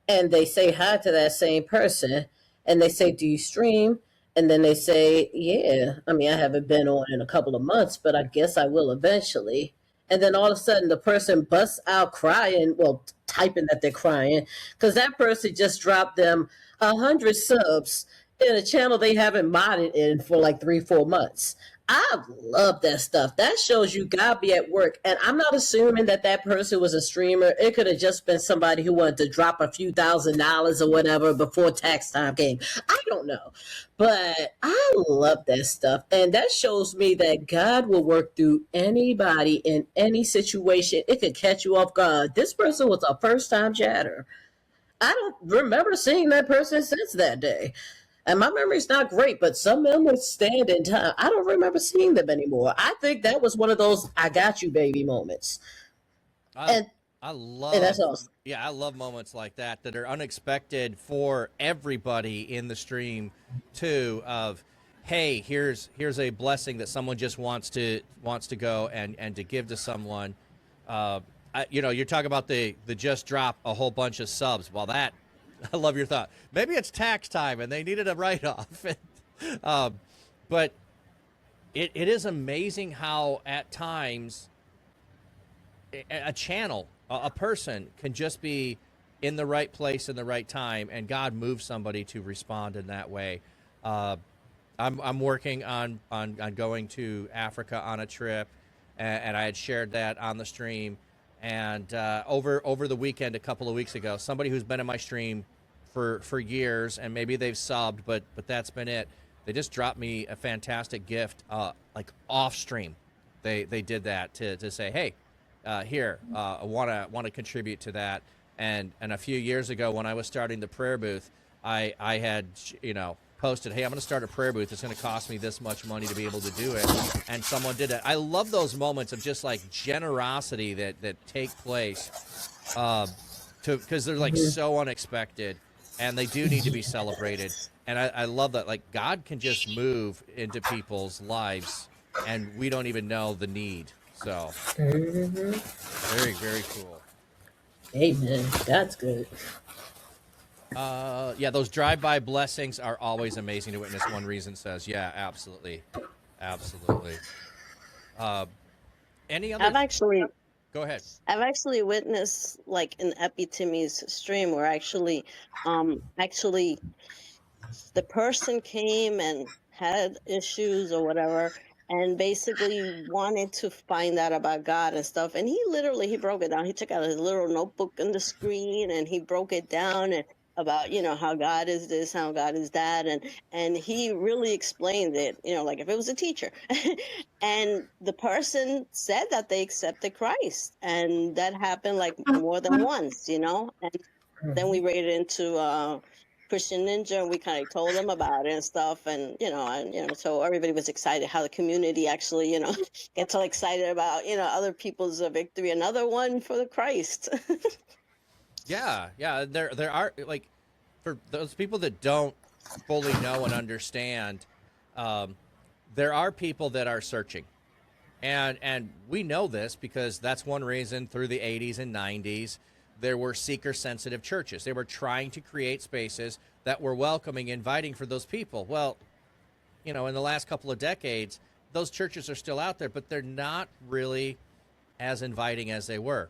and they say hi to that same person, and they say, do you stream? And then they say, yeah, I mean, I haven't been on in a couple of months, but I guess I will eventually. And then all of a sudden the person busts out crying, well, typing that they're crying, because that person just dropped them 100 subs in a channel they haven't modded in for like 3-4 months. I love that stuff. That shows you God be at work. And I'm not assuming that that person was a streamer. It could have just been somebody who wanted to drop a few $1,000s or whatever before tax time came. I don't know. But I love that stuff. And that shows me that God will work through anybody in any situation. It could catch you off guard. This person was a first-time chatter. I don't remember seeing that person since that day. And my memory's not great, but some memories stand in time. I don't remember seeing them anymore. I think that was one of those "I got you, baby" moments. I And that's awesome. Yeah, I love moments like that are unexpected for everybody in the stream too. Of, hey, here's a blessing that someone just wants to go and to give to someone. You're talking about the just drop a whole bunch of subs. Well, that, I love your thought. Maybe it's tax time and they needed a write-off. But it is amazing how at times a channel, a person can just be in the right place in the right time, and God moves somebody to respond in that way. I'm working on going to Africa on a trip, and I had shared that on the stream. And over the weekend, a couple of weeks ago, somebody who's been in my stream for years, and maybe they've subbed, but that's been it. They just dropped me a fantastic gift, like off stream. They did that to say, hey, here, I want to contribute to that. And a few years ago, when I was starting the prayer booth, I had posted, hey, I'm going to start a prayer booth. It's going to cost me this much money to be able to do it. And someone did it. I love those moments of just like generosity that take place, because they're like so unexpected, and they do need to be celebrated. And I love that, like, God can just move into people's lives, and we don't even know the need. So, very, very cool. Amen. That's good. Yeah, those drive-by blessings are always amazing to witness. One Reason says, yeah, absolutely. Absolutely. Any other? Go ahead. I've actually witnessed, like, in Epitimmy's stream where actually the person came and had issues or whatever, and basically wanted to find out about God and stuff. And he broke it down. He took out his little notebook on the screen and he broke it down and about, how God is this, how God is that. And he really explained it, like if it was a teacher. And the person said that they accepted Christ. And that happened like more than once, And then we raided into Christian Ninja, and we kind of told them about it and stuff, and so everybody was excited how the community actually, gets all excited about other people's victory. Another one for the Christ. Yeah. There are, like, for those people that don't fully know and understand, there are people that are searching, and we know this because that's one reason through the 80s and 90s. There were seeker-sensitive churches. They were trying to create spaces that were welcoming, inviting for those people. Well, in the last couple of decades, those churches are still out there, but they're not really as inviting as they were.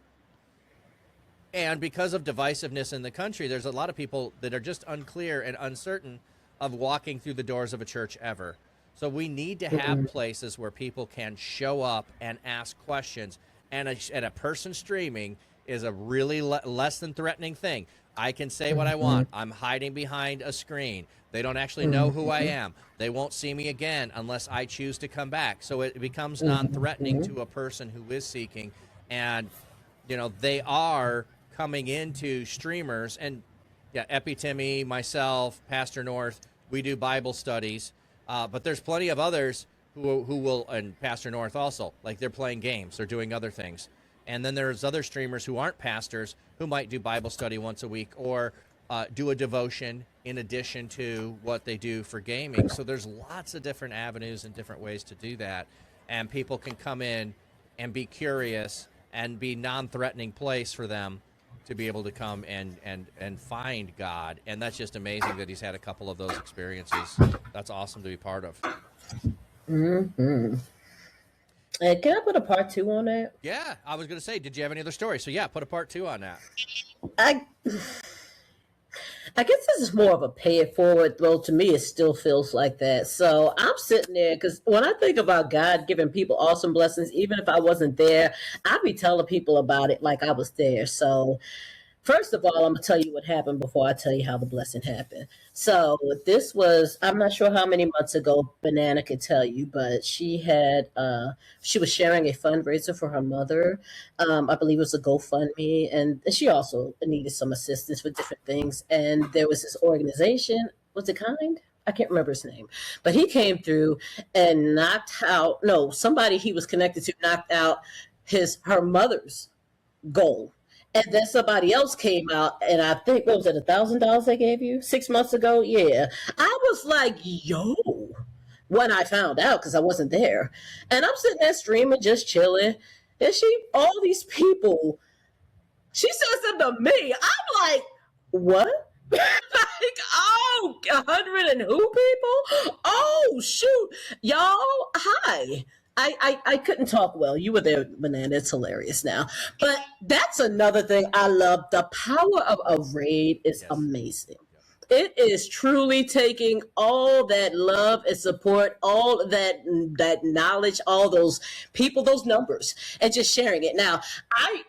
And because of divisiveness in the country, there's a lot of people that are just unclear and uncertain of walking through the doors of a church ever. So we need to have places where people can show up and ask questions. And a person streaming is a really less than threatening thing. I can say what I want. I'm hiding behind a screen. They don't actually know who I am. They won't see me again unless I choose to come back. So it becomes non-threatening to a person who is seeking. And, they are coming into streamers. And, yeah, Epitimmy, myself, Pastor North, we do Bible studies. But there's plenty of others who will, and Pastor North also, like they're playing games. They're doing other things. And then there's other streamers who aren't pastors who might do Bible study once a week or do a devotion in addition to what they do for gaming. So there's lots of different avenues and different ways to do that. And people can come in and be curious and be non-threatening place for them to be able to come and find God. And that's just amazing that he's had a couple of those experiences. That's awesome to be part of. Can I put a part 2 on that? Yeah, I was going to say, did you have any other stories? So yeah, put a part 2 on that. I guess this is more of a pay it forward. Well, to me, it still feels like that. So I'm sitting there because when I think about God giving people awesome blessings, even if I wasn't there, I'd be telling people about it like I was there. So first of all, I'm going to tell you what happened before I tell you how the blessing happened. So this was, I'm not sure how many months ago, Banana could tell you, but she was sharing a fundraiser for her mother. I believe it was a GoFundMe, and she also needed some assistance with different things. And there was this organization, was it Kind? I can't remember his name, but he came through and somebody he was connected to knocked out her mother's goal. And then somebody else came out, and I think, what was it, $1,000 they gave you 6 months ago? Yeah. I was like, yo, when I found out, because I wasn't there. And I'm sitting there streaming, just chilling. And all these people, she said something to me. I'm like, what? Like, 100 and who people? Oh, shoot. Y'all, hi. I couldn't talk well. You were there, Banana. It's hilarious now. But that's another thing I love. The power of a raid is amazing. It is truly taking all that love and support, all that knowledge, all those people, those numbers, and just sharing it. Now, I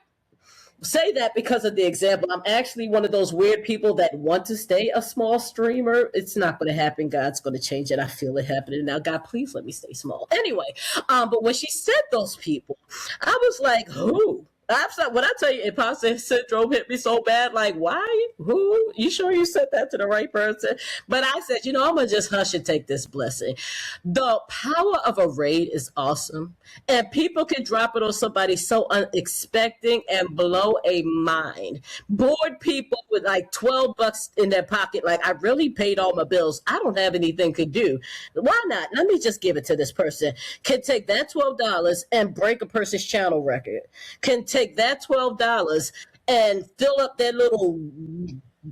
say that because of the example. I'm actually one of those weird people that want to stay a small streamer. It's not going to happen. God's going to change it. I feel it happening now. God, please let me stay small. Anyway, but when she said those people, I was like, who? When I tell you imposter syndrome hit me so bad, like, why? Who? You sure you said that to the right person? But I said, I'm going to just hush and take this blessing. The power of a raid is awesome. And people can drop it on somebody so unexpected and blow a mind. Bored people with like $12 in their pocket, like, I really paid all my bills. I don't have anything to do. Why not? Let me just give it to this person. Can take that $12 and break a person's channel record. Can take that $12 and fill up their little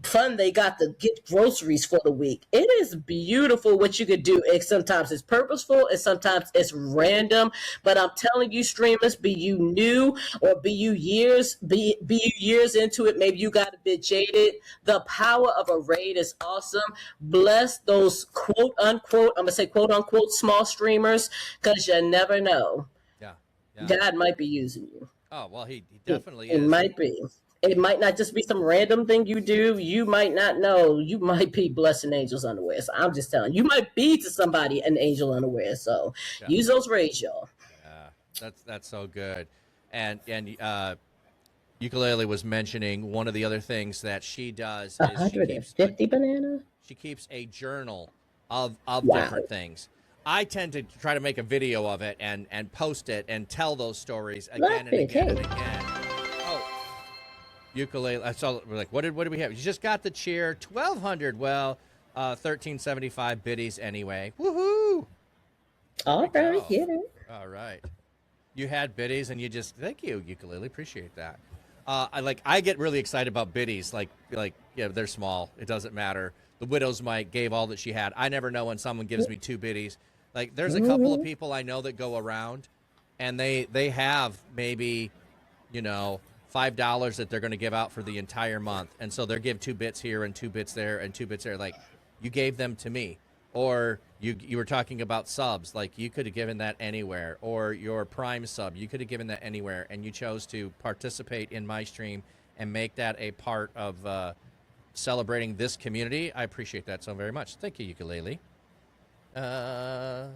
fund they got to get groceries for the week. It is beautiful what you could do. Sometimes it's purposeful and sometimes it's random. But I'm telling you, streamers, be you new or be you years into it. Maybe you got a bit jaded. The power of a raid is awesome. Bless those quote unquote, I'm gonna say quote unquote small streamers, because you never know. Yeah. God might be using you. Oh, well, he definitely is. It might be. It might not just be some random thing you do. You might not know. You might be blessing angels unaware. So I'm just telling you, might be to somebody an angel unaware. So use those raids, y'all. Yeah, that's so good. And Ukulele was mentioning one of the other things that she does is 150 banana. She keeps a journal of Wow. different things. I tend to try to make a video of it and post it and tell those stories again and again and again. Oh, ukulele. I saw. We're like, what did we have? You just got the cheer. 1,200. Well, 1,375 biddies anyway. Woohoo! All right, get it. All right. You had biddies and you just thank you, ukulele. Appreciate that. I get really excited about biddies. Like they're small. It doesn't matter. The widow's mite gave all that she had. I never know when someone gives me 2 biddies. Like there's a couple of people I know that go around, and they have maybe, $5 that they're going to give out for the entire month, and so they'll give 2 bits here and 2 bits there and 2 bits there. Like you gave them to me, or you were talking about subs. Like you could have given that anywhere, or your Prime sub, you could have given that anywhere, and you chose to participate in my stream and make that a part of celebrating this community. I appreciate that so very much. Thank you, ukulele. Yeah.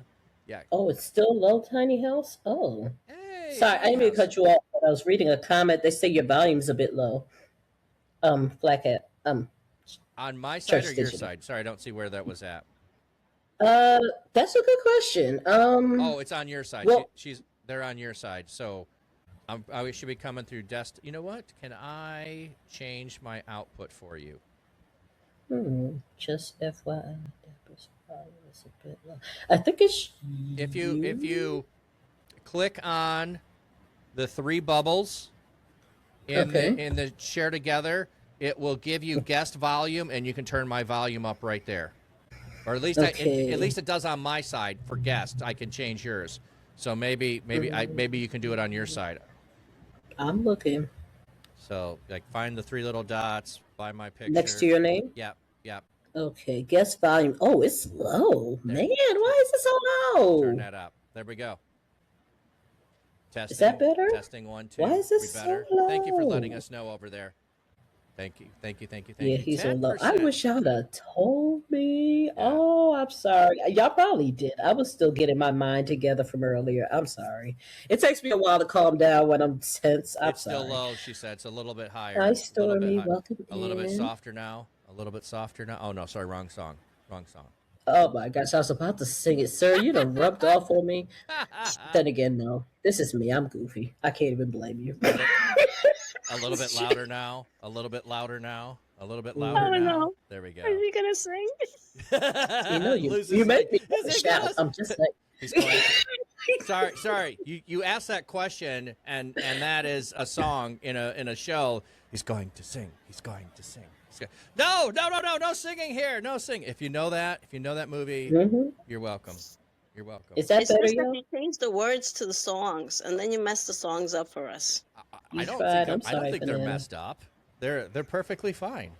Oh, it's still low, tiny house? Oh. Hey, sorry, I didn't mean to cut you off, but I was reading a comment. They say your volume's a bit low. FlatCap. On my side or your Digital. side? Sorry, I don't see where that was at. That's a good question. Oh, it's on your side. Well, they're on your side. So I should be coming through You know what? Can I change my output for you? Just FYI, it's a bit low. I think it's if you click on the 3 bubbles in the share together, it will give you guest volume, and you can turn my volume up right there. Or at least at least it does on my side for guests. I can change yours. So maybe you can do it on your side. I'm looking. So like find the 3 little dots by my picture. Next to your name? Yep. Okay, guest volume. Oh, it's low. There. Man, why is it so low? Turn that up. There we go. Testing. Is that better? Testing 1, 2. Why is it so low? Thank you for letting us know over there. Thank you. Yeah, he's so low. 10%. I wish y'all had told me. Yeah. Oh, I'm sorry. Y'all probably did. I was still getting my mind together from earlier. I'm sorry. It takes me a while to calm down when I'm tense. It's still low, she said. It's a little bit higher. Hi, Stormy. Welcome in. A little bit softer now. Oh, no, sorry. Wrong song. Oh, my gosh. I was about to sing it. Sir, you done rubbed off on me. Then again, no. This is me. I'm goofy. I can't even blame you. A little bit louder now. No. There we go. Is he gonna sing? You make me shout. I'm just like. He's going, sorry. You asked that question, and that is a song in a show. He's going to sing. No singing here. No singing. If you know that movie, you're welcome. Is that better? He changed the words to the songs, and then you messed the songs up for us. I don't think they're messed up. They're perfectly fine.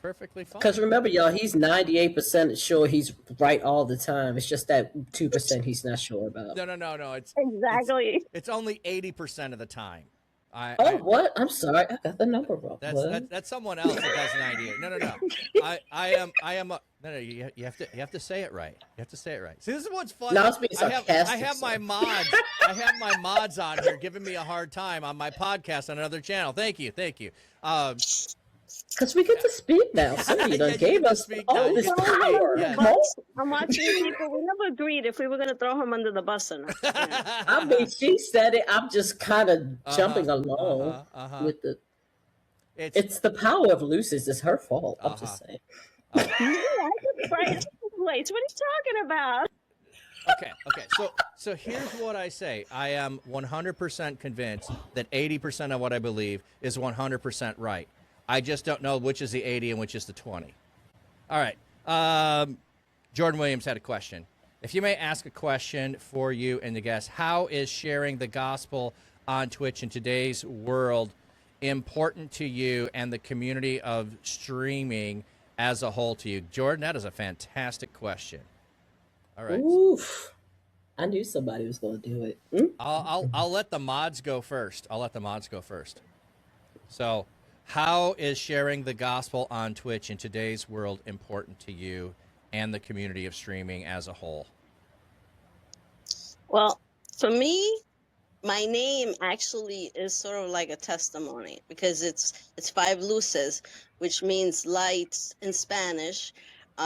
Because remember, y'all, he's 98% sure he's right all the time. It's just that 2% he's not sure about. No. Exactly. It's only 80% of the time. What? I'm sorry, I got the number wrong. That's someone else that does 98. No. I am no. You have to say it right. You have to say it right. See, this is what's fun. No, I was being sarcastic. I have my mods. I have my mods on here giving me a hard time on my podcast on another channel. Thank you. Because we get to speak now. Somebody gave us all this power. Yes. I'm watching people. We never agreed if we were going to throw him under the bus or not. Yeah. I mean, she said it. I'm just kind of jumping along with the. It's the power of Luces. It's her fault. I'm just saying. Yeah, I just praise the place. What are you talking about? Okay. So here's what I say. I am 100% convinced that 80% of what I believe is 100% right. I just don't know which is the 80 and which is the 20. All right. Jordan Williams had a question. If you may ask a question for you and the guests, how is sharing the gospel on Twitch in today's world important to you and the community of streaming as a whole to you? Jordan, that is a fantastic question. All right. Oof. I knew somebody was going to do it. I'll let the mods go first. So, how is sharing the gospel on Twitch in today's world important to you and the community of streaming as a whole? Well, for me, my name actually is sort of like a testimony because it's 5 luces, which means light in Spanish.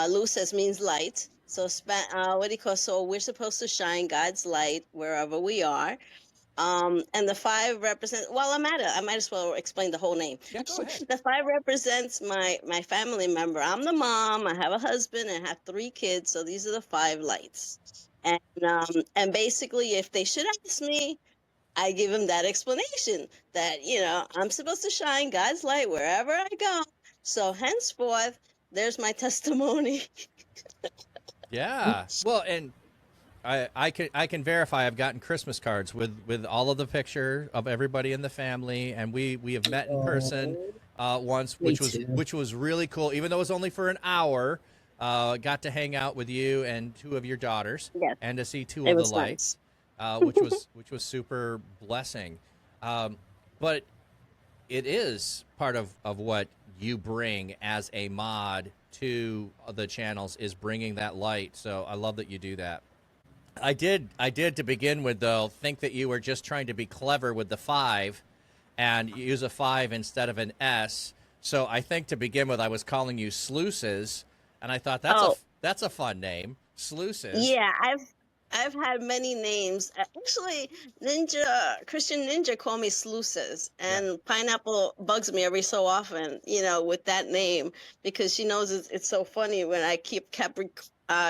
Luces means light. So so we're supposed to shine God's light wherever we are. And the 5 represent, I might as well explain the whole name. Yeah, go ahead. The 5 represents my family member. I'm the mom, I have a husband, and I have 3 kids. So these are the 5 lights. And basically, if they should ask me, I give them that explanation that, I'm supposed to shine God's light wherever I go. So henceforth, there's my testimony. Yeah. Well, and I can verify I've gotten Christmas cards with all of the picture of everybody in the family, and we have met in person once, which was really cool. Even though it was only for an hour, got to hang out with you and 2 of your daughters, yes. and to see 2 of the lights, which was super blessing. But it is part of what you bring as a mod to the channels, is bringing that light. So I love that you do that. I did to begin with, though, think that you were just trying to be clever with the 5 and use a 5 instead of an S. So I think to begin with, I was calling you Sluices, and I thought that's a fun name, Sluices. Yeah, I've had many names. Actually, Christian Ninja call me Sluces, and Pineapple bugs me every so often, with that name, because she knows it's so funny when I kept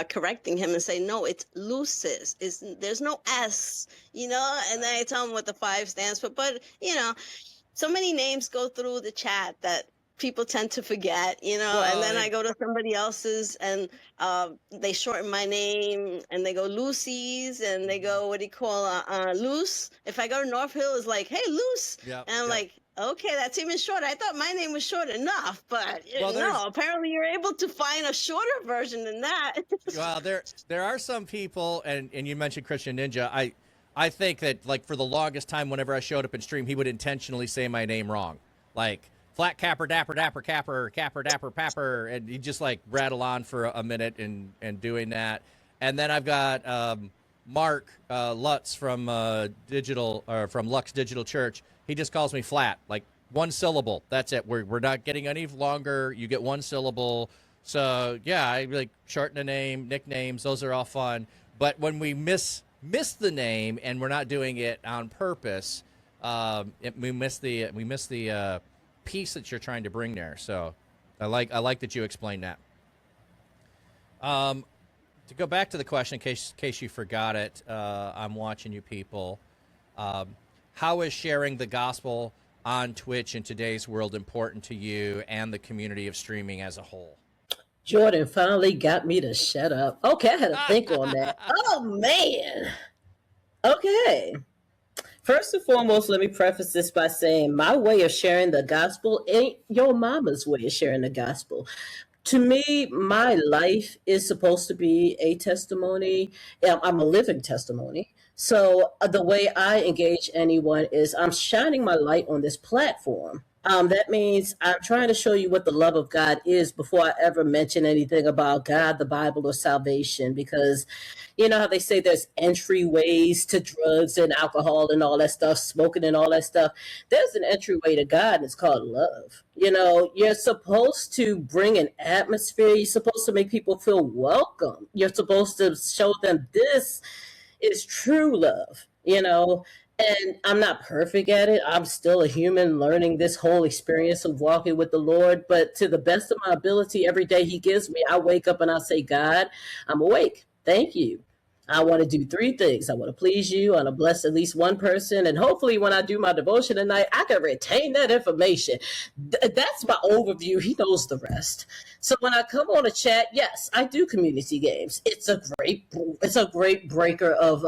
correcting him and say, no, it's Luces. There's no S, and then I tell him what the 5 stands for. But, so many names go through the chat that people tend to forget, and then I go to somebody else's and they shorten my name and they go Lucy's, and they go, what do you call Luce? If I go to North Hill, it's like, hey, Luce. Yep, and I'm like, okay, that's even shorter. I thought my name was short enough, but no, apparently you're able to find a shorter version than that. Well, there are some people, and you mentioned Christian Ninja. I think that, like, for the longest time, whenever I showed up in stream, he would intentionally say my name wrong. Like, Flat Capper, Dapper, Dapper, Capper, Capper, Dapper, Papper, and he just, like, rattle on for a minute and doing that. And then I've got Mark Lutz from from Lux Digital Church. He just calls me Flat, like 1 syllable. That's it. We're not getting any longer. You get 1 syllable. So yeah, I like shorten the name, nicknames. Those are all fun. But when we miss the name and we're not doing it on purpose, we miss the piece that you're trying to bring there. So I like that you explained that. To go back to the question, in case you forgot it, I'm watching you people. How is sharing the gospel on Twitch in today's world important to you and the community of streaming as a whole? Jordan finally got me to shut up. Okay, I had to think on that. Oh, man. Okay. First and foremost, let me preface this by saying my way of sharing the gospel ain't your mama's way of sharing the gospel. To me, my life is supposed to be a testimony. I'm a living testimony. So the way I engage anyone is I'm shining my light on this platform. That means I'm trying to show you what the love of God is before I ever mention anything about God, the Bible, or salvation. Because you know how they say there's entryways to drugs and alcohol and all that stuff, smoking and all that stuff. There's an entryway to God, and it's called love. You know, you're supposed to bring an atmosphere. You're supposed to make people feel welcome. You're supposed to show them this is true love, you know. And I'm not perfect at it. I'm still a human learning this whole experience of walking with the Lord. But to the best of my ability, every day He gives me, I wake up and I say, God, I'm awake. Thank you. I want to do three things. I want to please you. I want to bless at least one person. And hopefully, when I do my devotion at night, I can retain that information. That's my overview. He knows the rest. So when I come on a chat, yes, I do community games. It's a great breaker of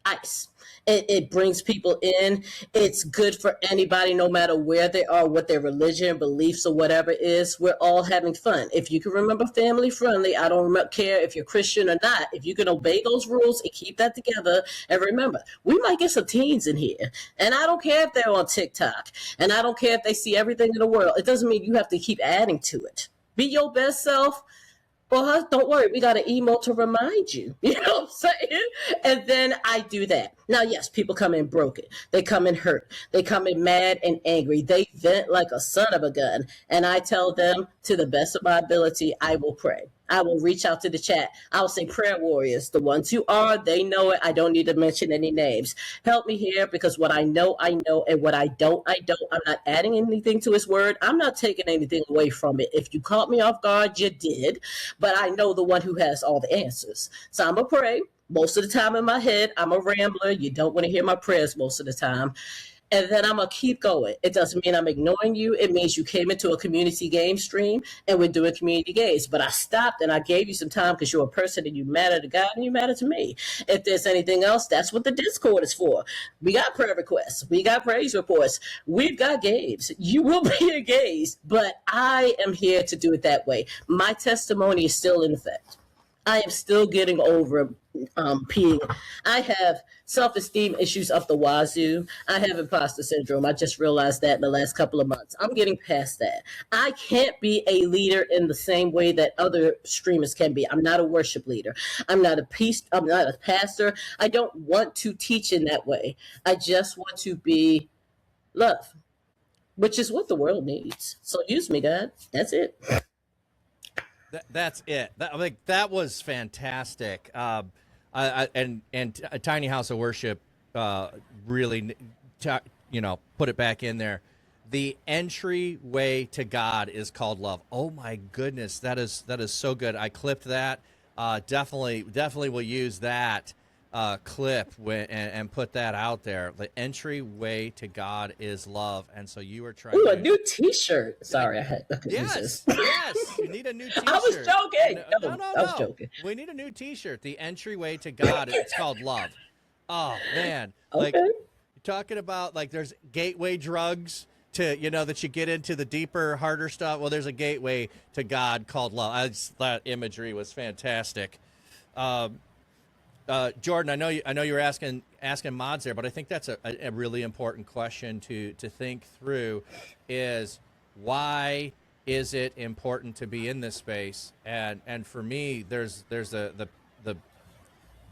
ice. It brings people in. It's good for anybody, no matter where they are, what their religion, beliefs, or whatever is. We're all having fun. If you can remember family friendly, I don't care if you're Christian or not. If you can obey those rules and keep that together, and remember, we might get some teens in here, and I don't care if they're on TikTok, and I don't care if they see everything in the world. It doesn't mean you have to keep adding to it. Be your best self. Well, don't worry, we got an email to remind you. You know what I'm saying? And then I do that. Now, yes, people come in broken. They come in hurt. They come in mad and angry. They vent like a son of a gun. And I tell them, to the best of my ability, I will pray. I will reach out to the chat. I will say, prayer warriors, the ones who are, they know it. I don't need to mention any names. Help me here, because what I know, I know. And what I don't, I don't. I'm not adding anything to His word. I'm not taking anything away from it. If you caught me off guard, you did. But I know the one who has all the answers. So I'm going to pray. Most of the time in my head, I'm a rambler. You don't want to hear my prayers most of the time. And then I'm going to keep going. It doesn't mean I'm ignoring you. It means you came into a community game stream and we're doing community games. But I stopped and I gave you some time because you're a person and you matter to God and you matter to me. If there's anything else, that's what the Discord is for. We got prayer requests. We got praise reports. We've got games. You will be engaged, but I am here to do it that way. My testimony is still in effect. I am still getting over peeing. I have self-esteem issues up the wazoo. I have imposter syndrome. I just realized that in the last couple of months. I'm getting past that. I can't be a leader in the same way that other streamers can be. I'm not a worship leader. I'm not a pastor. I don't want to teach in that way. I just want to be love, which is what the world needs. So use me, God. That's it. That's it. That was fantastic. And a Tiny House of Worship really, put it back in there. The entryway to God is called love. Oh my goodness, that is so good. I clipped that. Definitely will use that clip and put that out there. The entryway to God is love, and so you are trying. Ooh, a new T-shirt. Sorry, I had to use this. Yes, you need a new T-shirt. I was joking. No. I was joking. We need a new T-shirt. The entryway to God. It's called love. Oh man, like Okay. you're talking about, like there's gateway drugs to that you get into the deeper, harder stuff. Well, there's a gateway to God called love. That imagery was fantastic. Jordan, I know you were asking mods there, but I think that's a really important question to think through. Is why is it important to be in this space? And for me, there's the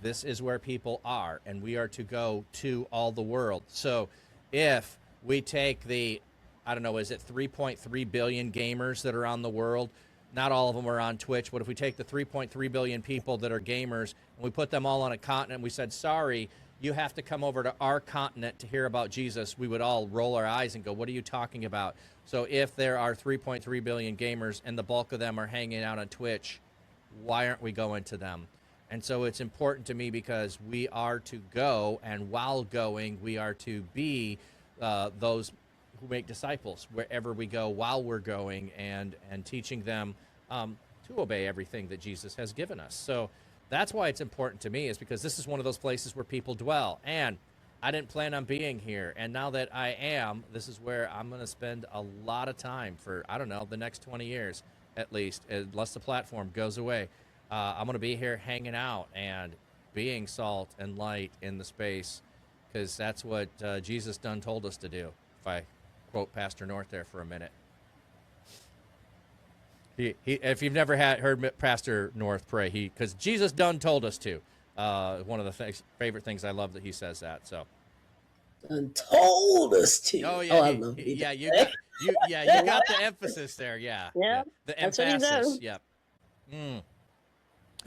this is where people are, and we are to go to all the world. So if we take the, I don't know, is it 3.3 billion gamers that are on the world? Not all of them are on Twitch, but if we take the 3.3 billion people that are gamers and we put them all on a continent and we said, sorry, you have to come over to our continent to hear about Jesus, we would all roll our eyes and go, what are you talking about? So if there are 3.3 billion gamers and the bulk of them are hanging out on Twitch, why aren't we going to them? And so it's important to me because we are to go, and while going, we are to be those who make disciples wherever we go while we're going, and teaching them to obey everything that Jesus has given us. So that's why it's important to me, is because this is one of those places where people dwell. And I didn't plan on being here. And now that I am, this is where I'm going to spend a lot of time for, I don't know, the next 20 years at least, unless the platform goes away. I'm going to be here hanging out. And being salt and light in the space, because that's what Jesus done told us to do. If I quote Pastor North there for a minute. If you've never heard Pastor North pray, because Jesus done told us to. One of the favorite things I love that he says that. So. And told us to. Oh yeah, I love it. Yeah, you got the emphasis there. Yeah, Yeah, the that's what he emphasis. does. Yep.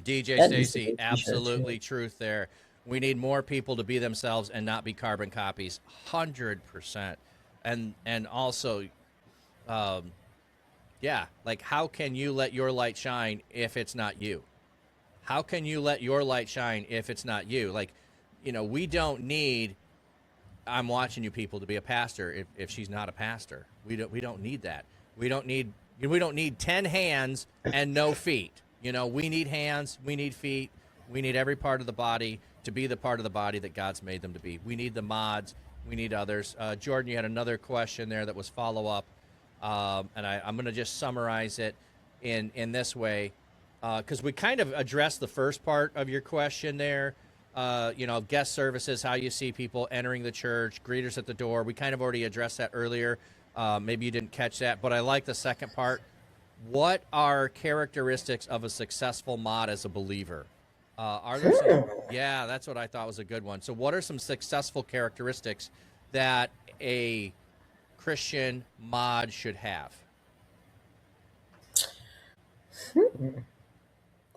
DJ That needs to Stacy, be a t-shirt, absolutely too. truth there. We need more people to be themselves and not be carbon copies. 100%. And also, yeah, like how can you let your light shine if it's not you? How can you let your light shine if it's not you? Like, we don't need I'm watching you people to be a pastor if she's not a pastor. We don't need that. We don't need 10 hands and no feet. We need hands, we need feet, we need every part of the body to be the part of the body that God's made them to be. We need the mods, we need others. Jordan, you had another question there that was follow up, and I'm going to just summarize it in this way, because we kind of addressed the first part of your question there. Guest services, how you see people entering the church, greeters at the door. We kind of already addressed that earlier. Maybe you didn't catch that, but I like the second part. What are characteristics of a successful mod as a believer? Are there some? Yeah, that's what I thought was a good one. So what are some successful characteristics that a Christian mod should have?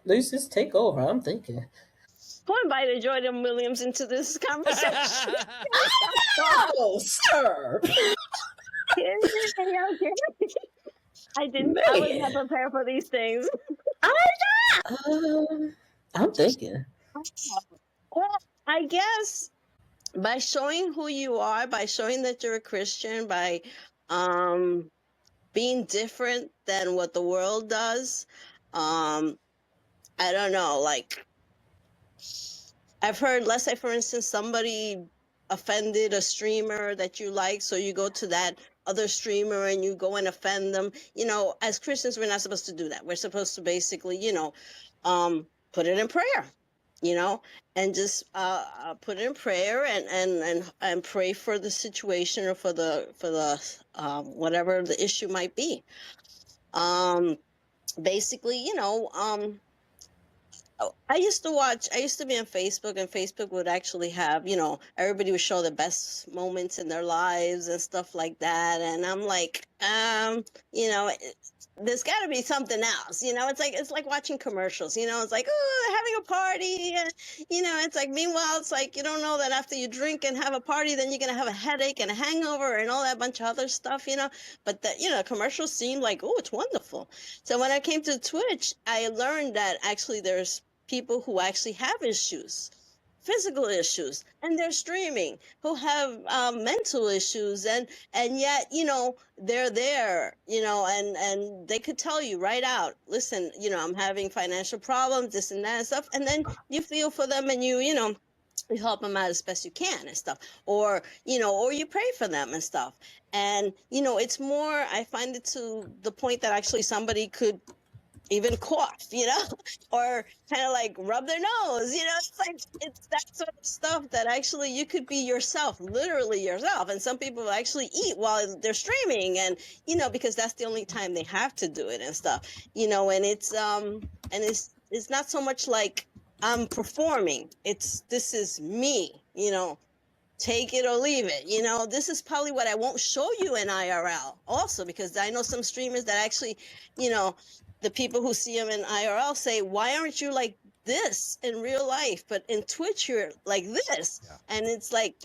Luces, take over. I'm thinking. Who invited Jordan Williams into this conversation? Oh, sir. I didn't. Man. I was not prepared for these things. I'm thinking. Well, I guess by showing who you are, by showing that you're a Christian, by being different than what the world does. I don't know, like I've heard, let's say for instance, somebody offended a streamer that you like, so you go to that other streamer and you go and offend them. As Christians, we're not supposed to do that. We're supposed to basically, put it in prayer, and just put it in prayer and pray for the situation or for the whatever the issue might be. Basically, I used to be on Facebook, and Facebook would actually have, everybody would show the best moments in their lives and stuff like that. And I'm like, there's got to be something else, it's like watching commercials, it's like, oh, they're having a party. And, it's like, meanwhile, it's like, you don't know that after you drink and have a party, then you're going to have a headache and a hangover and all that bunch of other stuff, but that, commercials seem like, oh, it's wonderful. So when I came to Twitch, I learned that actually there's people who actually have issues, physical issues, and they're streaming, who have mental issues, and yet they're there, and they could tell you right out, listen, I'm having financial problems, this and that and stuff, and then you feel for them and you help them out as best you can and stuff, or you pray for them and stuff. And it's more, I find it to the point that actually somebody could even cough, or kind of like rub their nose, it's that sort of stuff that actually you could be yourself, literally yourself. And some people actually eat while they're streaming, and because that's the only time they have to do it and stuff, and it's not so much like I'm performing, this is me, take it or leave it. This is probably what I won't show you in IRL also, because I know some streamers that actually, the people who see them in IRL say, why aren't you like this in real life? But in Twitch, you're like this. Yeah. And it's like,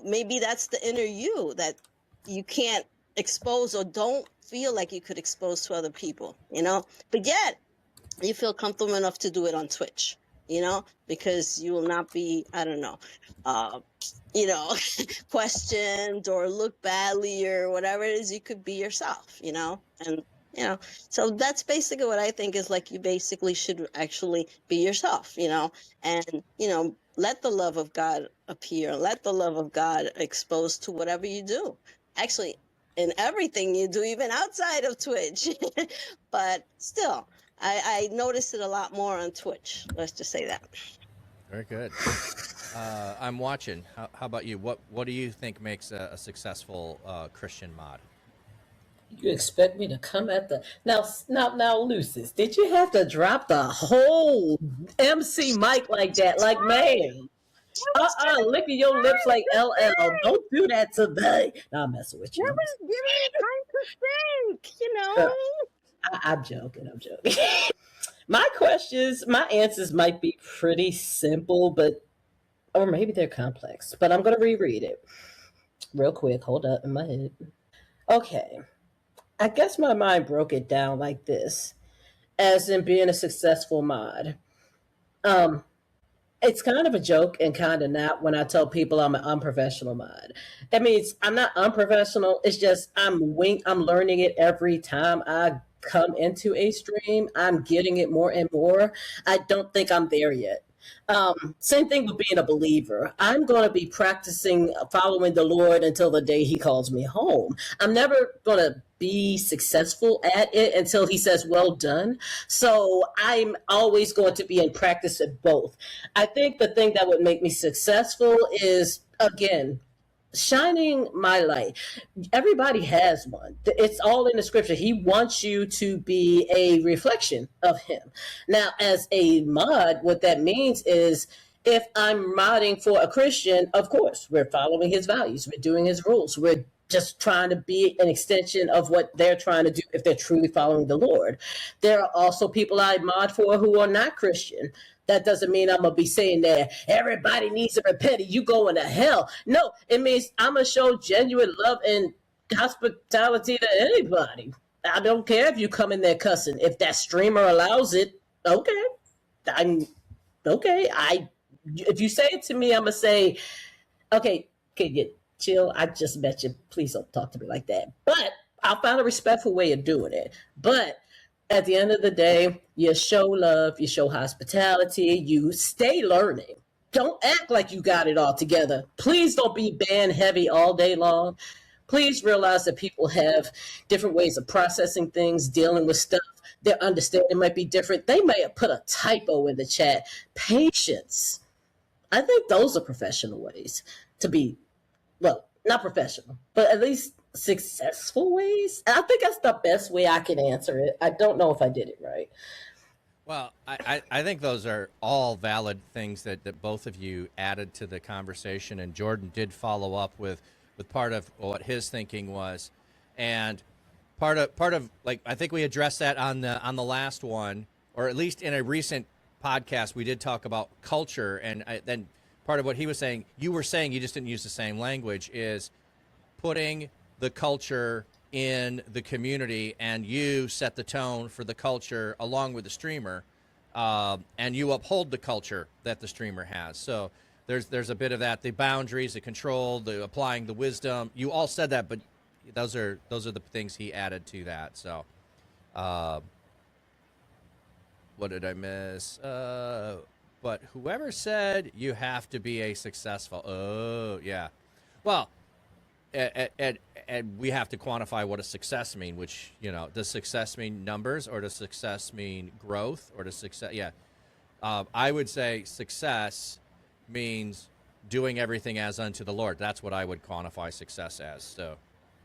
maybe that's the inner you that you can't expose or don't feel like you could expose to other people, but yet you feel comfortable enough to do it on Twitch, because you will not be, I don't know, questioned or look badly or whatever it is. You could be yourself, and so that's basically what I think is like, you basically should actually be yourself, and let the love of God appear, let the love of God expose to whatever you do, actually in everything you do, even outside of Twitch. But still, I notice it a lot more on Twitch, let's just say that. Very good. I'm watching. How about you? What do you think makes a successful Christian mod? You expect me to come at the now, Luces? Did you have to drop the whole MC mic like that? Like, man, licking your lips like LL. Don't do that to me. Nah, I'm messing with That you. was giving me time to think, you Uh, know. I'm joking. I'm joking. My answers might be pretty simple, or maybe they're complex. But I'm gonna reread it real quick. Hold up in my head. Okay. I guess my mind broke it down like this, as in being a successful mod. Um, it's kind of a joke and kind of not when I tell people I'm an unprofessional mod. That means I'm not unprofessional. It's just I'm learning it every time I come into a stream. I'm getting it more and more. I don't think I'm there yet. Same thing with being a believer. I'm going to be practicing following the Lord until the day He calls me home. I'm never going to be successful at it until He says, "Well done." So I'm always going to be in practice at both. I think the thing that would make me successful is, again, shining my light. Everybody has one. It's all in the scripture. He wants you to be a reflection of him. Now, as a mod, what that means is if I'm modding for a Christian, of course, we're following his values. We're doing his rules. We're just trying to be an extension of what they're trying to do if they're truly following the Lord. There are also people I mod for who are not Christian. That doesn't mean I'm going to be saying that everybody needs to repent and you going to hell. No, it means I'm going to show genuine love and hospitality to anybody. I don't care if you come in there cussing. If that streamer allows it, okay. I'm okay. If you say it to me, I'm going to say, okay, can you chill? I just met you. Please don't talk to me like that. But I'll find a respectful way of doing it. But at the end of the day, you show love, you show hospitality, you stay learning. Don't act like you got it all together. Please don't be band heavy all day long. Please realize that people have different ways of processing things, dealing with stuff. Their understanding might be different. They may have put a typo in the chat. Patience. I think those are professional ways to be, well, not professional, but at least successful ways. And I think that's the best way I can answer it. I don't know if I did it right. Well, I think those are all valid things that both of you added to the conversation, and Jordan did follow up with part of what his thinking was, and part of like I think we addressed that on the last one, or at least in a recent podcast we did talk about culture, and then part of what he was saying, you were saying, you just didn't use the same language, is putting the culture in the community, and you set the tone for the culture along with the streamer, and you uphold the culture that the streamer has. So there's a bit of that, the boundaries, the control, the applying the wisdom. You all said that, but those are the things he added to that. So what did I miss? But whoever said you have to be a successful, oh yeah, well, and we have to quantify what does success mean, which, does success mean numbers, or does success mean growth, or does success, yeah. I would say success means doing everything as unto the Lord. That's what I would quantify success as. So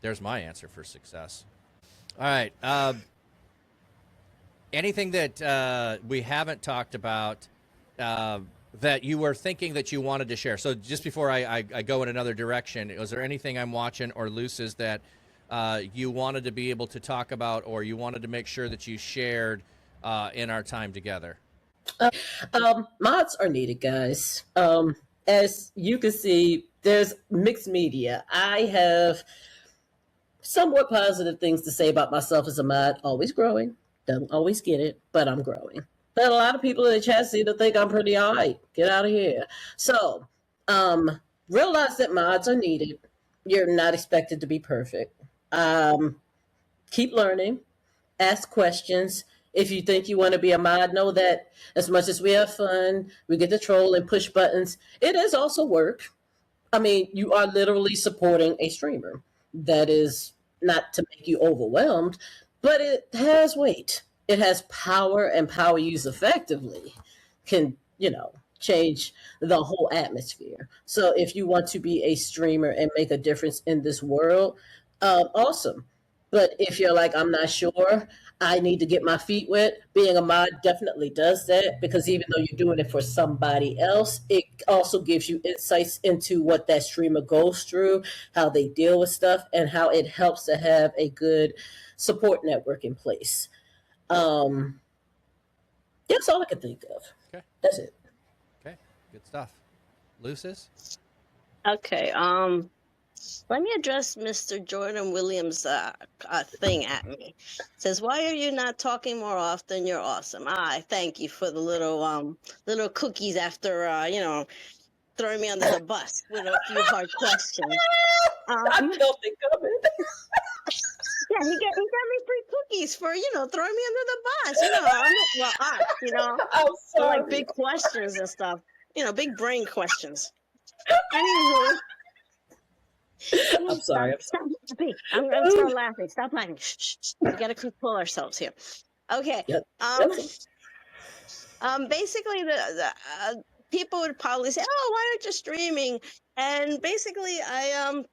there's my answer for success. All right. Anything that we haven't talked about that you were thinking that you wanted to share? So just before I go in another direction, was there anything I'm watching or Luces that you wanted to be able to talk about, or you wanted to make sure that you shared in our time together? Mods are needed, guys. As you can see, there's mixed media. I have somewhat positive things to say about myself as a mod. Always growing. Don't always get it, but I'm growing. But a lot of people in the chat seem to think I'm pretty all right. Get out of here. So, realize that mods are needed. You're not expected to be perfect. Keep learning. Ask questions. If you think you want to be a mod, know that as much as we have fun, we get to troll and push buttons, it is also work. I mean, you are literally supporting a streamer. That is not to make you overwhelmed, but it has weight. It has power, and power used effectively can, change the whole atmosphere. So if you want to be a streamer and make a difference in this world, awesome. But if you're like, I'm not sure, I need to get my feet wet, being a mod definitely does that, because even though you're doing it for somebody else, it also gives you insights into what that streamer goes through, how they deal with stuff, and how it helps to have a good support network in place. That's all I can think of. Okay. That's it. Okay. Good stuff. Luces? Okay. Let me address Mr. Jordan Williams' thing at me. It says, "Why are you not talking more often? You're awesome." Thank you for the little cookies after throwing me under the bus with a few hard questions. I felt it coming. Yeah, he got me free cookies for throwing me under the bus. I'm for like sorry. big questions and stuff. Big brain questions. Anywho. I'm sorry. Stop laughing. I'm gonna start laughing. Stop laughing. Shh, shh, shh. We gotta control ourselves here. Okay. Yep. Basically, the people would probably say, "Oh, why aren't you streaming?" And basically, I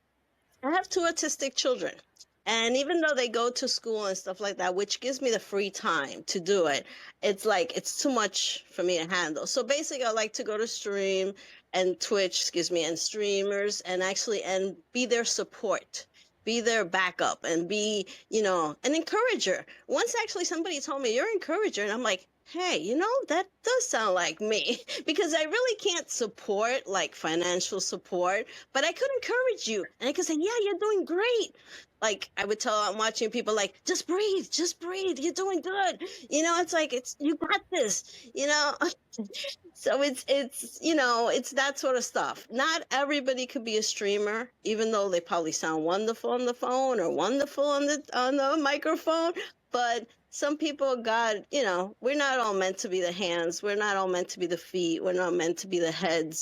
have two autistic children. And even though they go to school and stuff like that, which gives me the free time to do it, it's like it's too much for me to handle. So basically, I like to go to stream and Twitch, and streamers, and be their support, be their backup, and be, an encourager. Once actually somebody told me, "You're an encourager," and I'm like, hey, that does sound like me because I really can't support like financial support, but I could encourage you and I could say, yeah, you're doing great. Like I would tell, I'm watching people like, just breathe, you're doing good. It's like, you got this, So it's that sort of stuff. Not everybody could be a streamer, even though they probably sound wonderful on the phone or wonderful on the microphone. But some people, God, we're not all meant to be the hands. We're not all meant to be the feet. We're not meant to be the heads,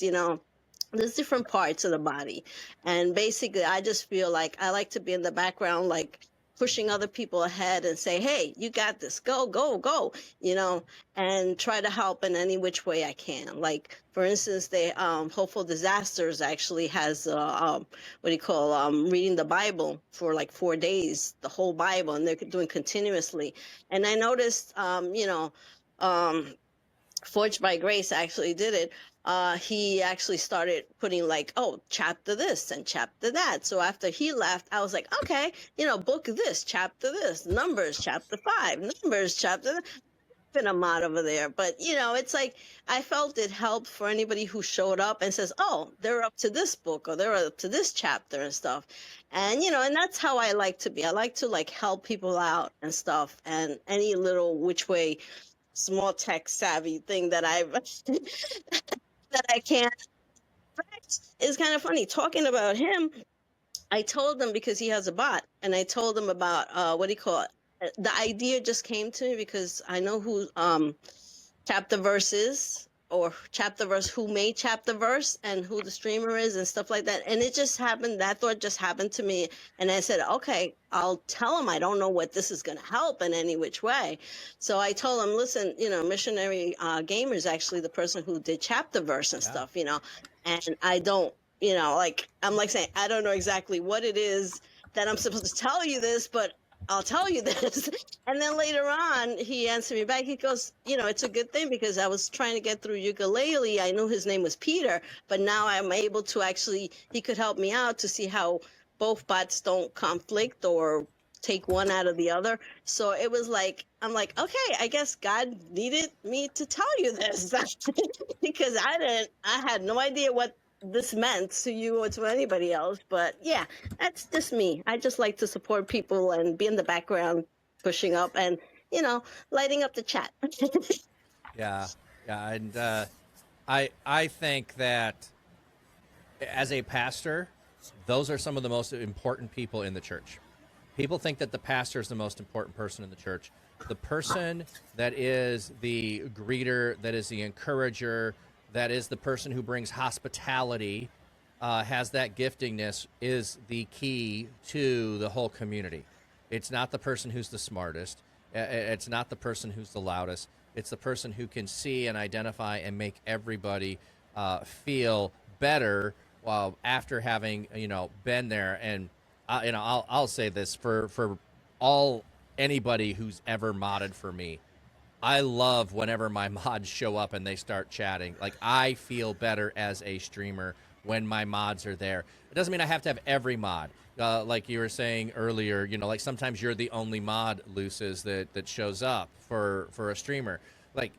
There's different parts of the body. And basically, I just feel like I like to be in the background, like pushing other people ahead and say, hey, you got this, go, go, go, and try to help in any which way I can. Like, for instance, they Hopeful Disasters actually has reading the Bible for like 4 days, the whole Bible, and they're doing continuously. And I noticed, Forged by Grace actually did it. He actually started putting like, oh, chapter this and chapter that. So after he left, I was like, okay, book this, chapter this, Numbers chapter 5, Numbers chapter. Been a mod over there, but it's like I felt it helped for anybody who showed up and says, oh, they're up to this book or they're up to this chapter and stuff. And and that's how I like to be. I like to like help people out and stuff, and any little which way small tech savvy thing that I've that I can. In fact, it's kind of funny talking about him. I told him because he has a bot, and I told him about what do you call it? The idea just came to me because I know who chapter verse is, or chapter verse, who made chapter verse, and who the streamer is, and stuff like that. And it just happened. That thought just happened to me, and I said, okay, I'll tell him I don't know what this is going to help in any which way. So I told him, listen, Missionary Gamer is actually the person who did chapter verse and stuff, and I don't. I'm like saying, I don't know exactly what it is that I'm supposed to tell you this, but I'll tell you this. And then later on, he answered me back. He goes, it's a good thing because I was trying to get through ukulele. I knew his name was Peter, but now I'm able to he could help me out to see how both bots don't conflict or take one out of the other. So it was like, I'm like, okay, I guess God needed me to tell you this because I had no idea what this meant to you or to anybody else. But yeah, that's just me. I just like to support people and be in the background, pushing up and, lighting up the chat. Yeah. And I think that as a pastor, those are some of the most important people in the church. People think that the pastor is the most important person in the church. The person that is the greeter, that is the encourager, that is the person who brings hospitality, has that giftingness, is the key to the whole community. It's not the person who's the smartest. It's not the person who's the loudest. It's the person who can see and identify and make everybody feel better while after having been there. And I'll say this for anybody who's ever modded for me. I love whenever my mods show up and they start chatting. Like, I feel better as a streamer when my mods are there. It doesn't mean I have to have every mod. Like you were saying earlier, like sometimes you're the only mod, Luces, that shows up for a streamer. Like,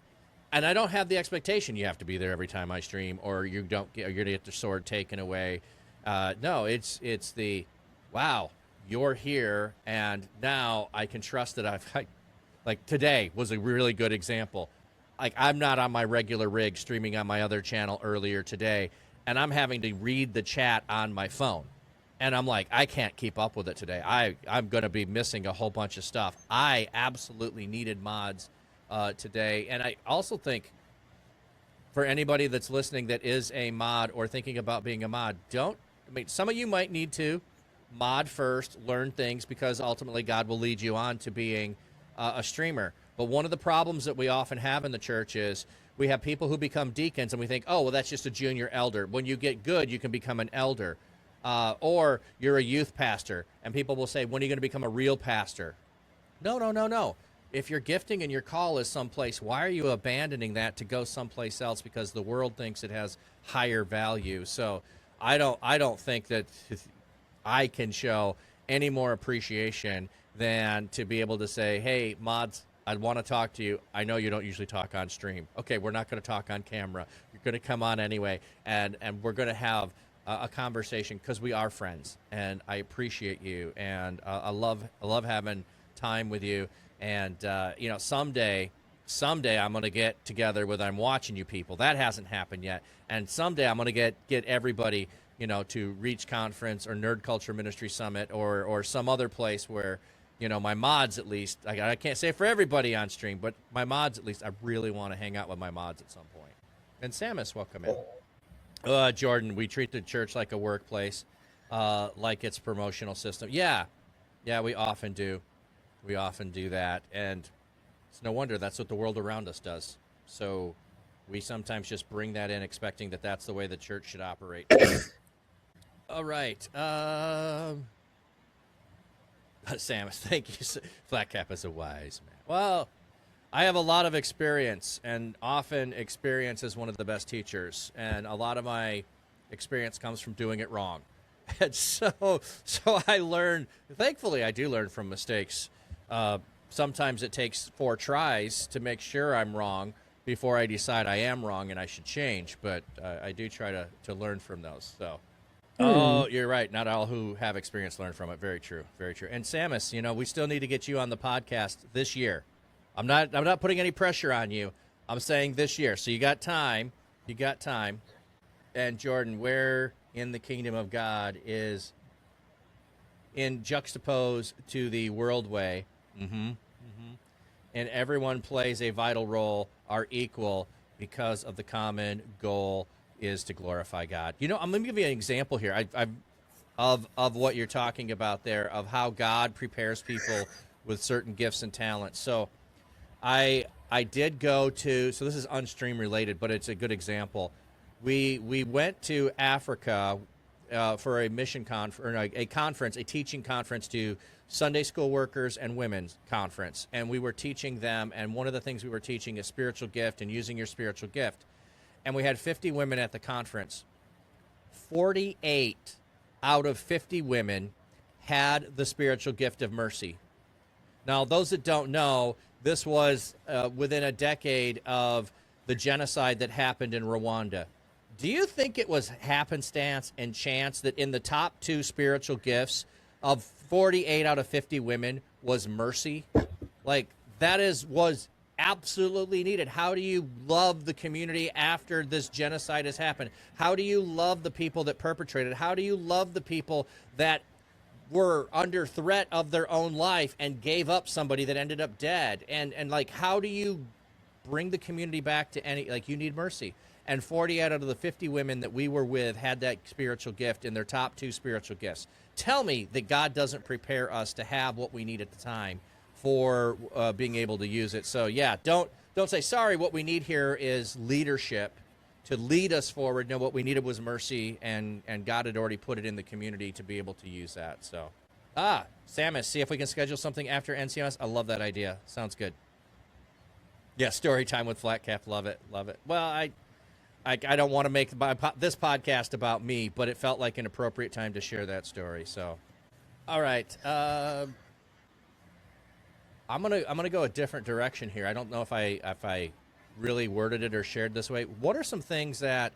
and I don't have the expectation you have to be there every time I stream, or you're gonna get the sword taken away. No, it's the, wow, you're here, and now I can trust that like today was a really good example. Like, I'm not on my regular rig streaming on my other channel earlier today, and I'm having to read the chat on my phone. And I'm like, I can't keep up with it today. I'm going to be missing a whole bunch of stuff. I absolutely needed mods today. And I also think for anybody that's listening that is a mod or thinking about being a mod, some of you might need to mod first, learn things, because ultimately God will lead you on to being a streamer. But one of the problems that we often have in the church is we have people who become deacons and we think, oh, well, that's just a junior elder. When you get good, you can become an elder. Or you're a youth pastor, and people will say, when are you going to become a real pastor? No. If your gifting and your call is someplace, why are you abandoning that to go someplace else because the world thinks it has higher value? So I don't think that I can show any more appreciation than to be able to say, hey, mods, I want to talk to you. I know you don't usually talk on stream. Okay, we're not going to talk on camera. You're going to come on anyway, and we're going to have a conversation because we are friends, and I appreciate you, and I love having time with you. And someday I'm going to get together with I'm watching you people. That hasn't happened yet, and someday I'm going to get everybody to Reach Conference or Nerd Culture Ministry Summit or some other place where my mods, at least, I can't say for everybody on stream, but my mods, at least, I really want to hang out with my mods at some point. And Samus, welcome in. Jordan, we treat the church like a workplace, like it's a promotional system. Yeah, we often do. We often do that, and it's no wonder that's what the world around us does. So we sometimes just bring that in, expecting that that's the way the church should operate. All right. Samus, thank you. FlatCap is a wise man. Well, I have a lot of experience, and often experience is one of the best teachers, and a lot of my experience comes from doing it wrong. And so I learn, thankfully I do learn from mistakes. Sometimes it takes 4 tries to make sure I'm wrong before I decide I am wrong and I should change, but I do try to learn from those. So, Oh, you're right. Not all who have experience learn from it. Very true. Very true. And Samus, we still need to get you on the podcast this year. I'm not putting any pressure on you. I'm saying this year. So you got time. And Jordan, where in the kingdom of God is in juxtaposed to the world way? And everyone plays a vital role, are equal because of the common goal is to glorify God. I'm going to give you an example here of what you're talking about there, of how God prepares people with certain gifts and talents. So I did go to, so this is unstream related, but it's a good example. We went to Africa for a mission conference, a teaching conference to Sunday school workers and women's conference. And we were teaching them, and one of the things we were teaching is spiritual gift and using your spiritual gift. And we had 50 women at the conference. 48 out of 50 women had the spiritual gift of mercy. Now, those that don't know, this was within a decade of the genocide that happened in Rwanda. Do you think it was happenstance and chance that in the top 2 spiritual gifts of 48 out of 50 women was mercy? Like, that was absolutely needed. How do you love the community after this genocide has happened? How do you love the people that perpetrated? How do you love the people that were under threat of their own life and gave up somebody that ended up dead? And how do you bring the community back to you need mercy? And 40 out of the 50 women that we were with had that spiritual gift in their top 2 spiritual gifts. Tell me that God doesn't prepare us to have what we need at the time for being able to use it. So yeah, don't Don't say, sorry, what we need here is leadership to lead us forward. No, what we needed was mercy, and God had already put it in the community to be able to use that. So, Samus, see if we can schedule something after NCMS. I love that idea. Sounds good. Yeah, story time with FlatCap. Love it. Love it. Well, I don't want to make this podcast about me, but it felt like an appropriate time to share that story. So, all right. I'm gonna go a different direction here. I don't know if I really worded it or shared this way. What are some things that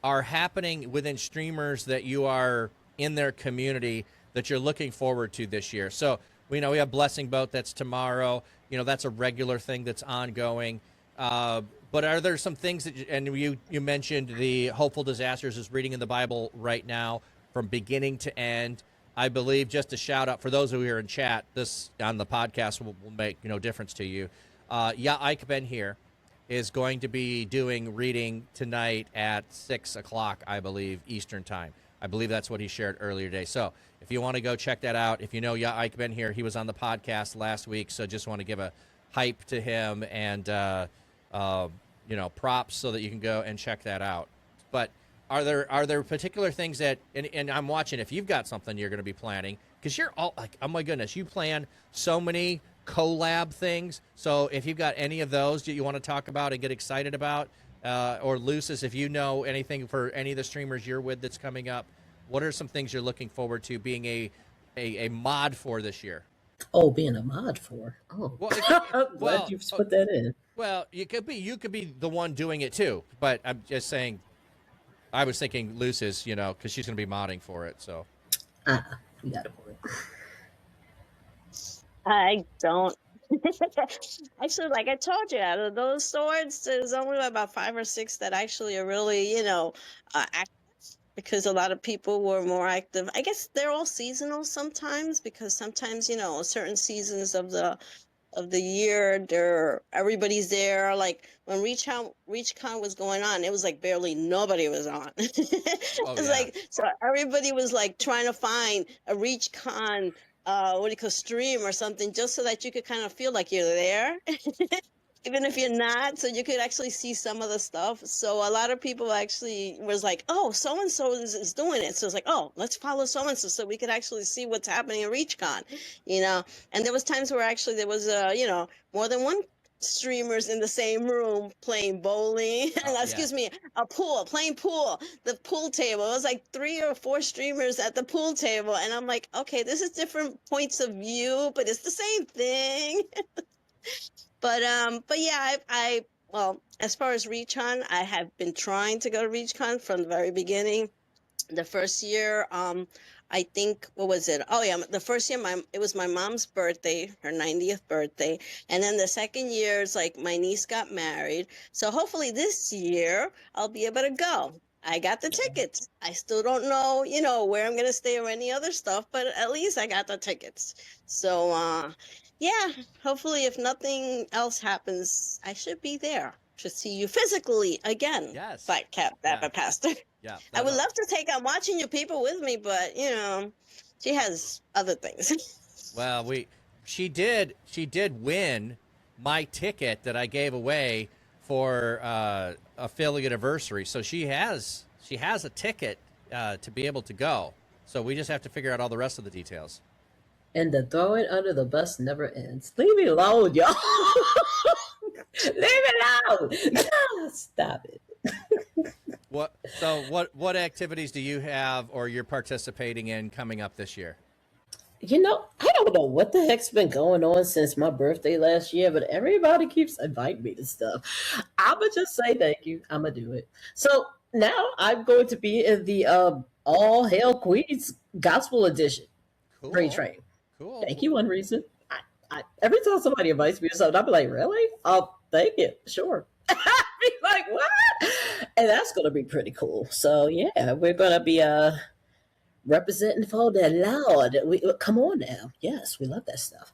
are happening within streamers that you are in their community that you're looking forward to this year? So we have Blessing Boat, that's tomorrow. That's a regular thing that's ongoing. But are there some things that, and you mentioned the Hopeful Disasters is reading in the Bible right now from beginning to end. I believe, just a shout out for those who are in chat, this on the podcast will make no difference to you. Ike Ben here is going to be doing reading tonight at 6 o'clock, I believe, Eastern time. I believe that's what he shared earlier today. So if you want to go check that out, if you know Ike Ben here, he was on the podcast last week, so just want to give a hype to him and props so that you can go and check that out. But are there particular things that, and I'm watching if you've got something you're going to be planning, because you're all like, oh my goodness, you plan so many collab things. So if you've got any of those that you want to talk about and get excited about, or Luces, if you know anything for any of the streamers you're with that's coming up, what are some things you're looking forward to being a mod for this year? Oh, being a mod for? Oh, I'm glad you put that in. Well, you could be the one doing it too, but I'm just saying. I was thinking Luces, because she's going to be modding for it. So, you got a point. I don't. Actually, like I told you, out of those swords, there's only about 5 or 6 that actually are really, active, because a lot of people were more active. I guess they're all seasonal sometimes, because sometimes, certain seasons of the year, everybody's there. Like when ReachCon was going on, it was like barely nobody was on. Like, so everybody was like trying to find a ReachCon stream or something, just so that you could kind of feel like you're there. Even if you're not, so you could actually see some of the stuff. So a lot of people actually was like, oh, so-and-so is doing it. So it's like, oh, let's follow so-and-so so we could actually see what's happening in ReachCon, And there was times where actually there was, more than one streamers in the same room playing bowling. Playing pool, the pool table. It was like 3 or 4 streamers at the pool table. And I'm like, okay, this is different points of view, but it's the same thing. But yeah, well, as far as ReachCon, I have been trying to go to ReachCon from the very beginning. The first year, I think, what was it? Oh yeah, the first year, it was my mom's birthday, her 90th birthday. And then the second year, it's like my niece got married. So hopefully this year I'll be able to go. I got the tickets. I still don't know, where I'm going to stay or any other stuff, but at least I got the tickets. So, yeah, hopefully if nothing else happens, I should be there to see you physically again. Yes. FlatCap, Pastor. Yeah. I would love to take on watching you people with me, but she has other things. Well, she did win my ticket that I gave away for affiliate anniversary. So she has a ticket to be able to go. So we just have to figure out all the rest of the details. And the throwing under the bus never ends. Leave me alone, y'all. Leave me alone. No, stop it. What activities do you have or you're participating in coming up this year? I don't know what the heck's been going on since my birthday last year, but everybody keeps inviting me to stuff. I'ma just say thank you. I'ma do it. So now I'm going to be in the All Hail Queens Gospel Edition. Cool. Pre-train. Cool. Thank you, one reason. I every time somebody invites me to something, I'll be like, really? I'll take it. Sure. I'll be like, what? And that's going to be pretty cool. So, yeah, we're going to be representing for the Lord. Come on now. Yes, we love that stuff.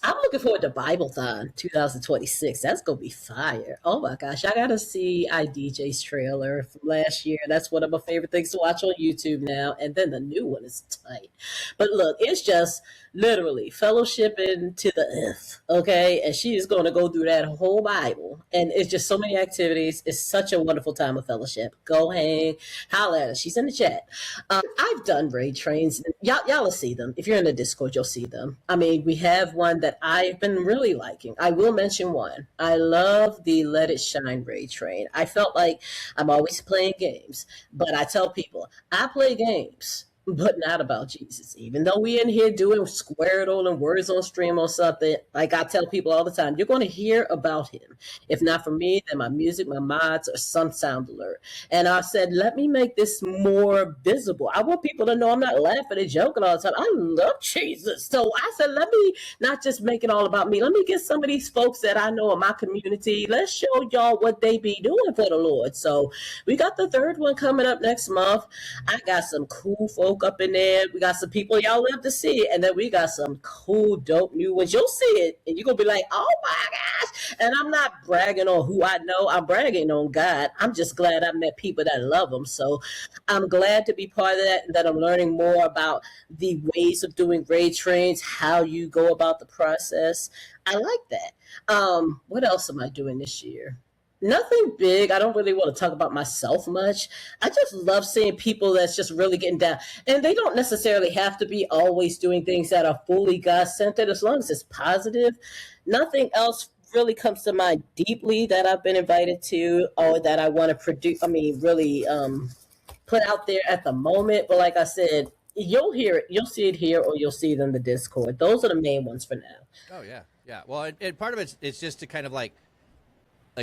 I'm looking forward to Bible-thon 2026. That's going to be fire. Oh, my gosh. I got to see IDJ's trailer from last year. That's one of my favorite things to watch on YouTube now. And then the new one is tight. But look, it's just literally fellowshipping to the nth, okay? And she is going to go through that whole Bible. And it's just so many activities. It's such a wonderful time of fellowship. Go hang, holla at her. She's in the chat. I've done raid trains. Y'all will see them. If you're in the Discord, you'll see them. I mean, we have one that I've been really liking. I will mention one. I love the Let It Shine raid train. I felt like I'm always playing games, but I tell people, I play games, but not about Jesus. Even though we in here doing Squirtle and words on stream or something, like I tell people all the time, you're going to hear about him. If not from me, then my music, my mods, or some sound alert. And I said, let me make this more visible. I want people to know I'm not laughing and joking all the time. I love Jesus. So I said, let me not just make it all about me. Let me get some of these folks that I know in my community. Let's show y'all what they be doing for the Lord. So we got the third one coming up next month. I got some cool folk up in there. We got some people y'all live to see. And then we got some cool, dope new ones. You'll see it. And you're going to be like, oh my gosh. And I'm not bragging on who I know. I'm bragging on God. I'm just glad I met people that love him. So I'm glad to be part of that, and that I'm learning more about the ways of doing raid trains, how you go about the process. I like that. What else am I doing this year? Nothing big. I don't really want to talk about myself much. I just love seeing people that's just really getting down. And they don't necessarily have to be always doing things that are fully God-centered, as long as it's positive. Nothing else really comes to mind deeply that I've been invited to or that I want to produce, really put out there at the moment. But like I said, you'll hear it, you'll see it here, or you'll see it in the Discord. Those are the main ones for now. Oh, yeah. Yeah. Well, and part of it's just to kind of like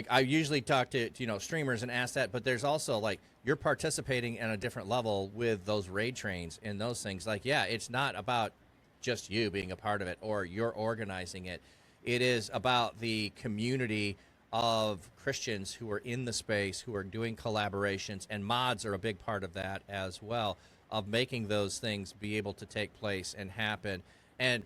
I usually talk to streamers and ask that, but there's also like you're participating at a different level with those raid trains and those things. Like, yeah, it's not about just you being a part of it or you're organizing it. It is about the community of Christians who are in the space, who are doing collaborations, and mods are a big part of that as well, of making those things be able to take place and happen. And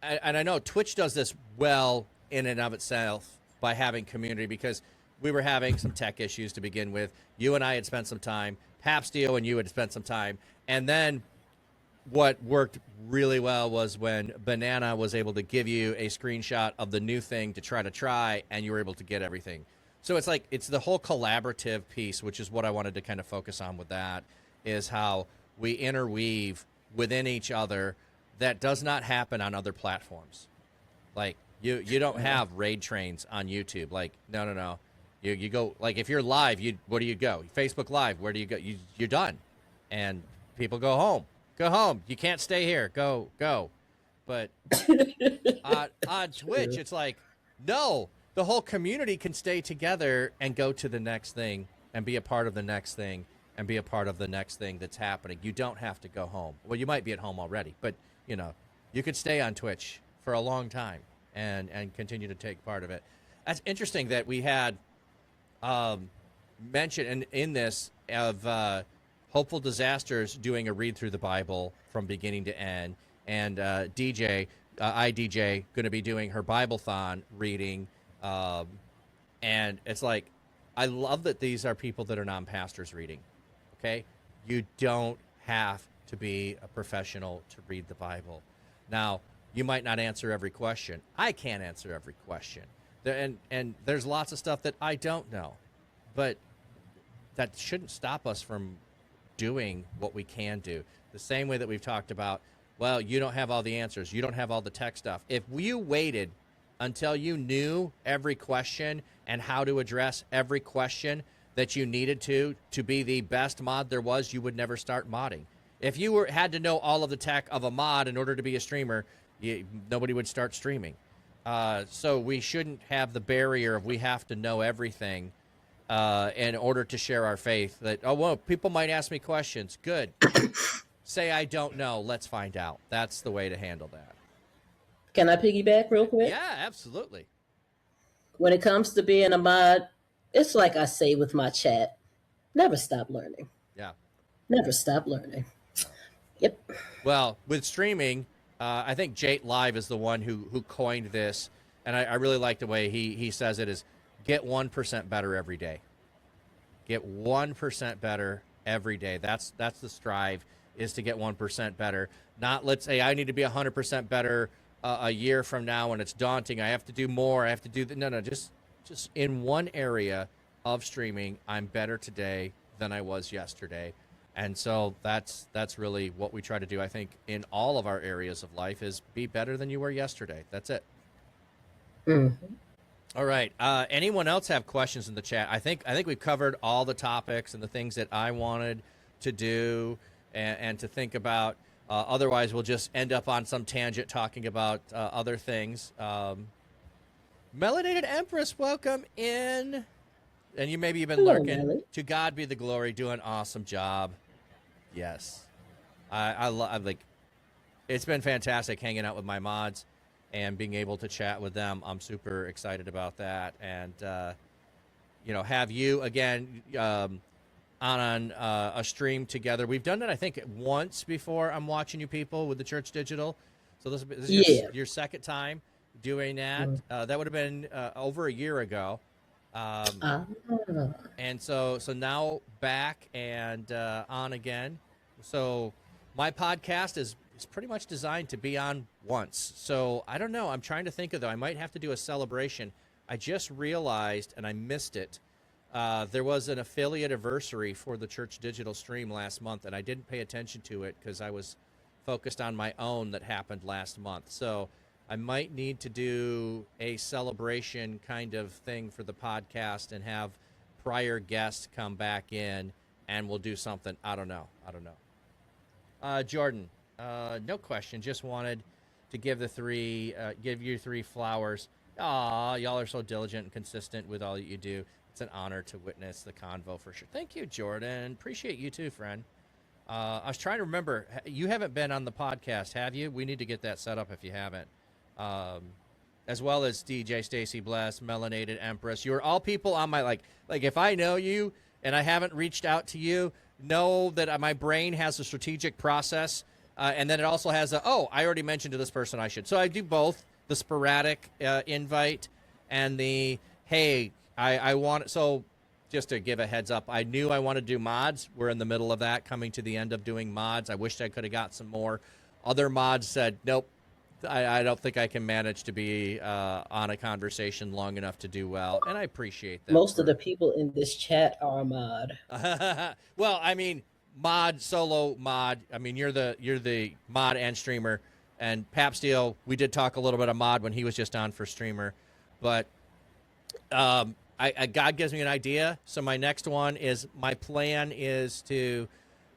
I know Twitch does this well in and of itself, by having community, because we were having some tech issues to begin with. You and I had spent some time, Papstio and you had spent some time, and then what worked really well was when Banana was able to give you a screenshot of the new thing to try, and you were able to get everything. So it's like, it's the whole collaborative piece, which is what I wanted to kind of focus on with that, is how we interweave within each other. That does not happen on other platforms. Like, you don't have raid trains on YouTube. Like, no. You go, like, if you're live, where do you go? Facebook Live, where do you go? You're done. And people go home. Go home. You can't stay here. Go. But on Twitch, it's like, no, the whole community can stay together and go to the next thing and be a part of the next thing and be a part of the next thing that's happening. You don't have to go home. Well, you might be at home already, but, you could stay on Twitch for a long time and continue to take part of it. That's interesting that we had mentioned in this of Hopeful Disasters doing a read through the Bible from beginning to end, and IDJ going to be doing her Bible-thon reading, and it's like, I love that these are people that are non-pastors reading. Okay, you don't have to be a professional to read the Bible. Now, you might not answer every question. I can't answer every question. And there's lots of stuff that I don't know. But that shouldn't stop us from doing what we can do. The same way that we've talked about, well, you don't have all the answers. You don't have all the tech stuff. If you waited until you knew every question and how to address every question that you needed to be the best mod there was, you would never start modding. If you had to know all of the tech of a mod in order to be a streamer, nobody would start streaming. So we shouldn't have the barrier of we have to know everything in order to share our faith. That, oh, well, people might ask me questions. Good. Say I don't know. Let's find out. That's the way to handle that. Can I piggyback real quick? Yeah, absolutely. When it comes to being a mod, it's like I say with my chat, never stop learning. Yeah. Never stop learning. Yep. Well, with streaming, I think Jate Live is the one who coined this, and I really like the way he says it is, get 1% better every day. Get 1% better every day. That's the strive. is to get 1% better. Not let's say I need to be 100% better a year from now, and it's daunting. I have to do more. I have to do no, just in one area of streaming, I'm better today than I was yesterday. And so that's really what we try to do, I think, in all of our areas of life, is be better than you were yesterday. That's it. Mm-hmm. All right. Anyone else have questions in the chat? I think we've covered all the topics and the things that I wanted to do and to think about. Otherwise, we'll just end up on some tangent talking about other things. Melanated Empress, welcome in. And you maybe you've been lurking. Melly. To God be the glory. Do an awesome job. Yes. I like. It's been fantastic hanging out with my mods and being able to chat with them. I'm super excited about that. And, have you again on a stream together. We've done it, I think, once before. I'm watching you people with the Church Digital. So this is your second time doing that. That would have been over a year ago. And so now back and on again. So my podcast is pretty much designed to be on once. So I don't know. I'm trying to think of, though. I might have to do a celebration. I just realized, and I missed it, there was an affiliate anniversary for the Church Digital stream last month, and I didn't pay attention to it because I was focused on my own that happened last month. So I might need to do a celebration kind of thing for the podcast and have prior guests come back in, and we'll do something. I don't know. Jordan, no question. Just wanted to give give you 3 flowers. Aw, y'all are so diligent and consistent with all that you do. It's an honor to witness the convo for sure. Thank you, Jordan. Appreciate you too, friend. I was trying to remember. You haven't been on the podcast, have you? We need to get that set up if you haven't. As well as DJ Stacy Bless, Melanated Empress. You're all people on my, like if I know you and I haven't reached out to you, know that my brain has a strategic process. And then it also has I already mentioned to this person I should. So I do both the sporadic invite and the, hey, I want, so just to give a heads up, I knew I wanted to do mods. We're in the middle of that, coming to the end of doing mods. I wished I could have got some more. Other mods said, nope, I don't think I can manage to be on a conversation long enough to do well, and I appreciate that. Most of the people in this chat are mod. Well, I mean, solo mod. I mean, you're the mod and streamer, and Pap Steele, we did talk a little bit of mod when he was just on for streamer, but God gives me an idea. So my next one is, my plan is to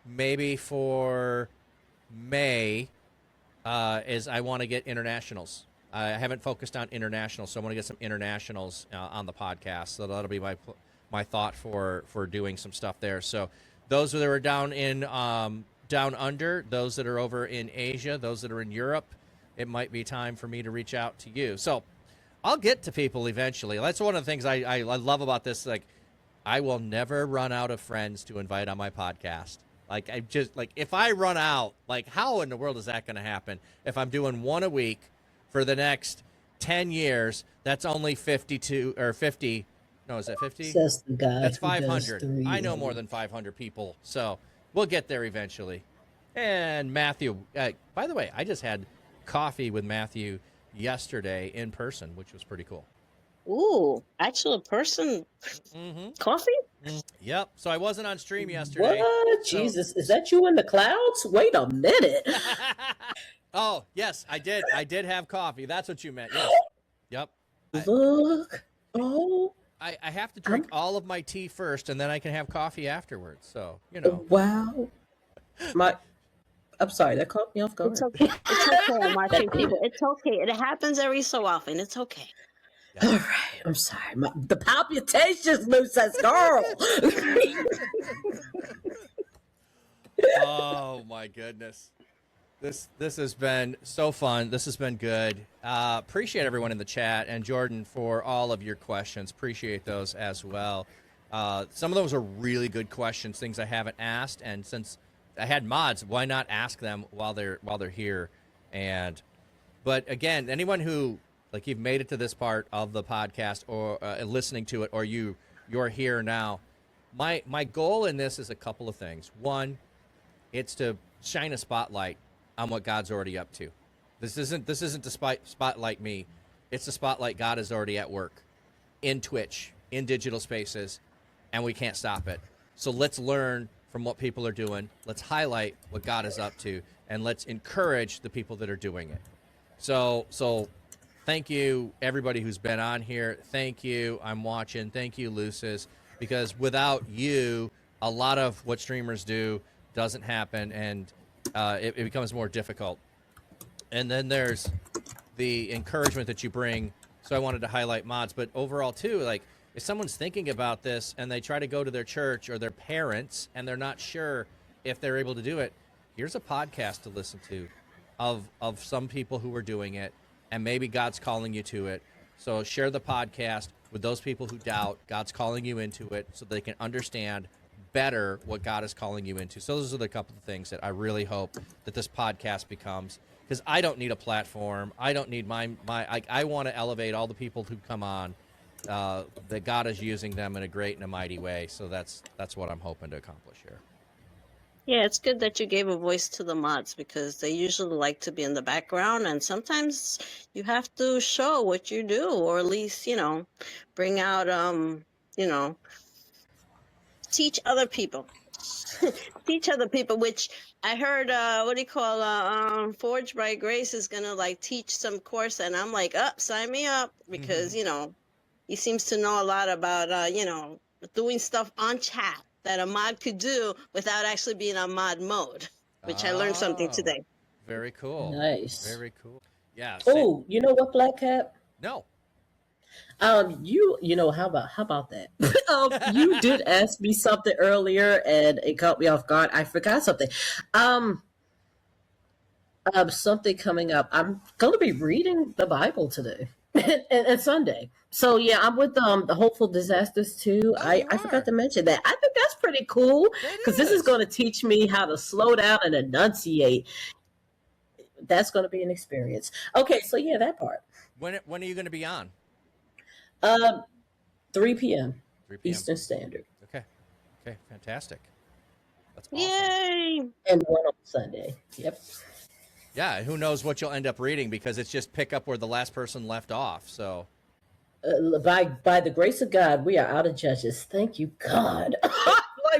maybe for May, is I want to get internationals. I haven't focused on internationals, so I want to get some internationals on the podcast. So that'll be my thought for doing some stuff there. So those that are down in down under, those that are over in Asia, those that are in Europe, it might be time for me to reach out to you. So I'll get to people eventually. That's one of the things I love about this. Like, I will never run out of friends to invite on my podcast. Like, if I run out, like, how in the world is that going to happen? If I'm doing one a week for the next 10 years, that's only 52 or 50. No, is that 50? Says the guy. That's 500. I know more than 500 people. So we'll get there eventually. And Matthew, by the way, I just had coffee with Matthew yesterday in person, which was pretty cool. Ooh, actual person coffee? Yep. So I wasn't on stream yesterday. What? So... Jesus, is that you in the clouds? Wait a minute. Oh, yes, I did. I did have coffee. That's what you meant. Yes. Yep. Look. I have to drink all of my tea first, and then I can have coffee afterwards. So, you know. Wow. I'm sorry, that caught me off guard. It's okay. It's okay. I'm watching people. It's okay. It happens every so often. It's okay. All right, I'm sorry. The palpitations, Luces, girl. Oh my goodness, this has been so fun. This has been good. Appreciate everyone in the chat, and Jordan for all of your questions. Appreciate those as well. Some of those are really good questions, things I haven't asked, and since I had mods, why not ask them while they're here? But again, anyone who, like, you've made it to this part of the podcast or listening to it, or you're here now, my goal in this is a couple of things. One, it's to shine a spotlight on what God's already up to. This isn't to spotlight me. It's the spotlight God is already at work in Twitch, in digital spaces, and we can't stop it. So let's learn from what people are doing. Let's highlight what God is up to, and let's encourage the people that are doing it. So thank you, everybody who's been on here. Thank you, I'm watching. Thank you, Luces, because without you, a lot of what streamers do doesn't happen, and it becomes more difficult. And then there's the encouragement that you bring. So I wanted to highlight mods, but overall too, like if someone's thinking about this and they try to go to their church or their parents and they're not sure if they're able to do it, here's a podcast to listen to of some people who are doing it, and maybe God's calling you to it. So share the podcast with those people who doubt God's calling you into it, so they can understand better what God is calling you into. So those are the couple of things that I really hope that this podcast becomes, because I don't need a platform. I don't need I want to elevate all the people who come on, that God is using them in a great and a mighty way. So that's what I'm hoping to accomplish here. Yeah, it's good that you gave a voice to the mods, because they usually like to be in the background, and sometimes you have to show what you do, or at least, bring out, teach other people. Teach other people, which I heard, Forged by Grace is going to teach some course, and I'm like, sign me up, because, he seems to know a lot about, doing stuff on chat that a mod could do without actually being on mod mode, which I learned something today. Very cool. Nice. Very cool. Yeah. Oh, you know what, FlatCap? No. How about that? You did ask me something earlier and it caught me off guard. I forgot something. Something coming up. I'm going to be reading the Bible today and Sunday. So yeah, I'm with the Hopeful Disasters too. I forgot to mention that. I think that's pretty cool, because this is going to teach me how to slow down and enunciate. That's going to be an experience. Okay, so yeah, that part. When are you going to be on? 3 p.m. 3 p.m. Eastern Standard. Okay, fantastic. That's awesome. Yay! And one on Sunday. Yep. Yeah, who knows what you'll end up reading, because it's just pick up where the last person left off. So, by the grace of God, we are out of Judges. Thank you, God.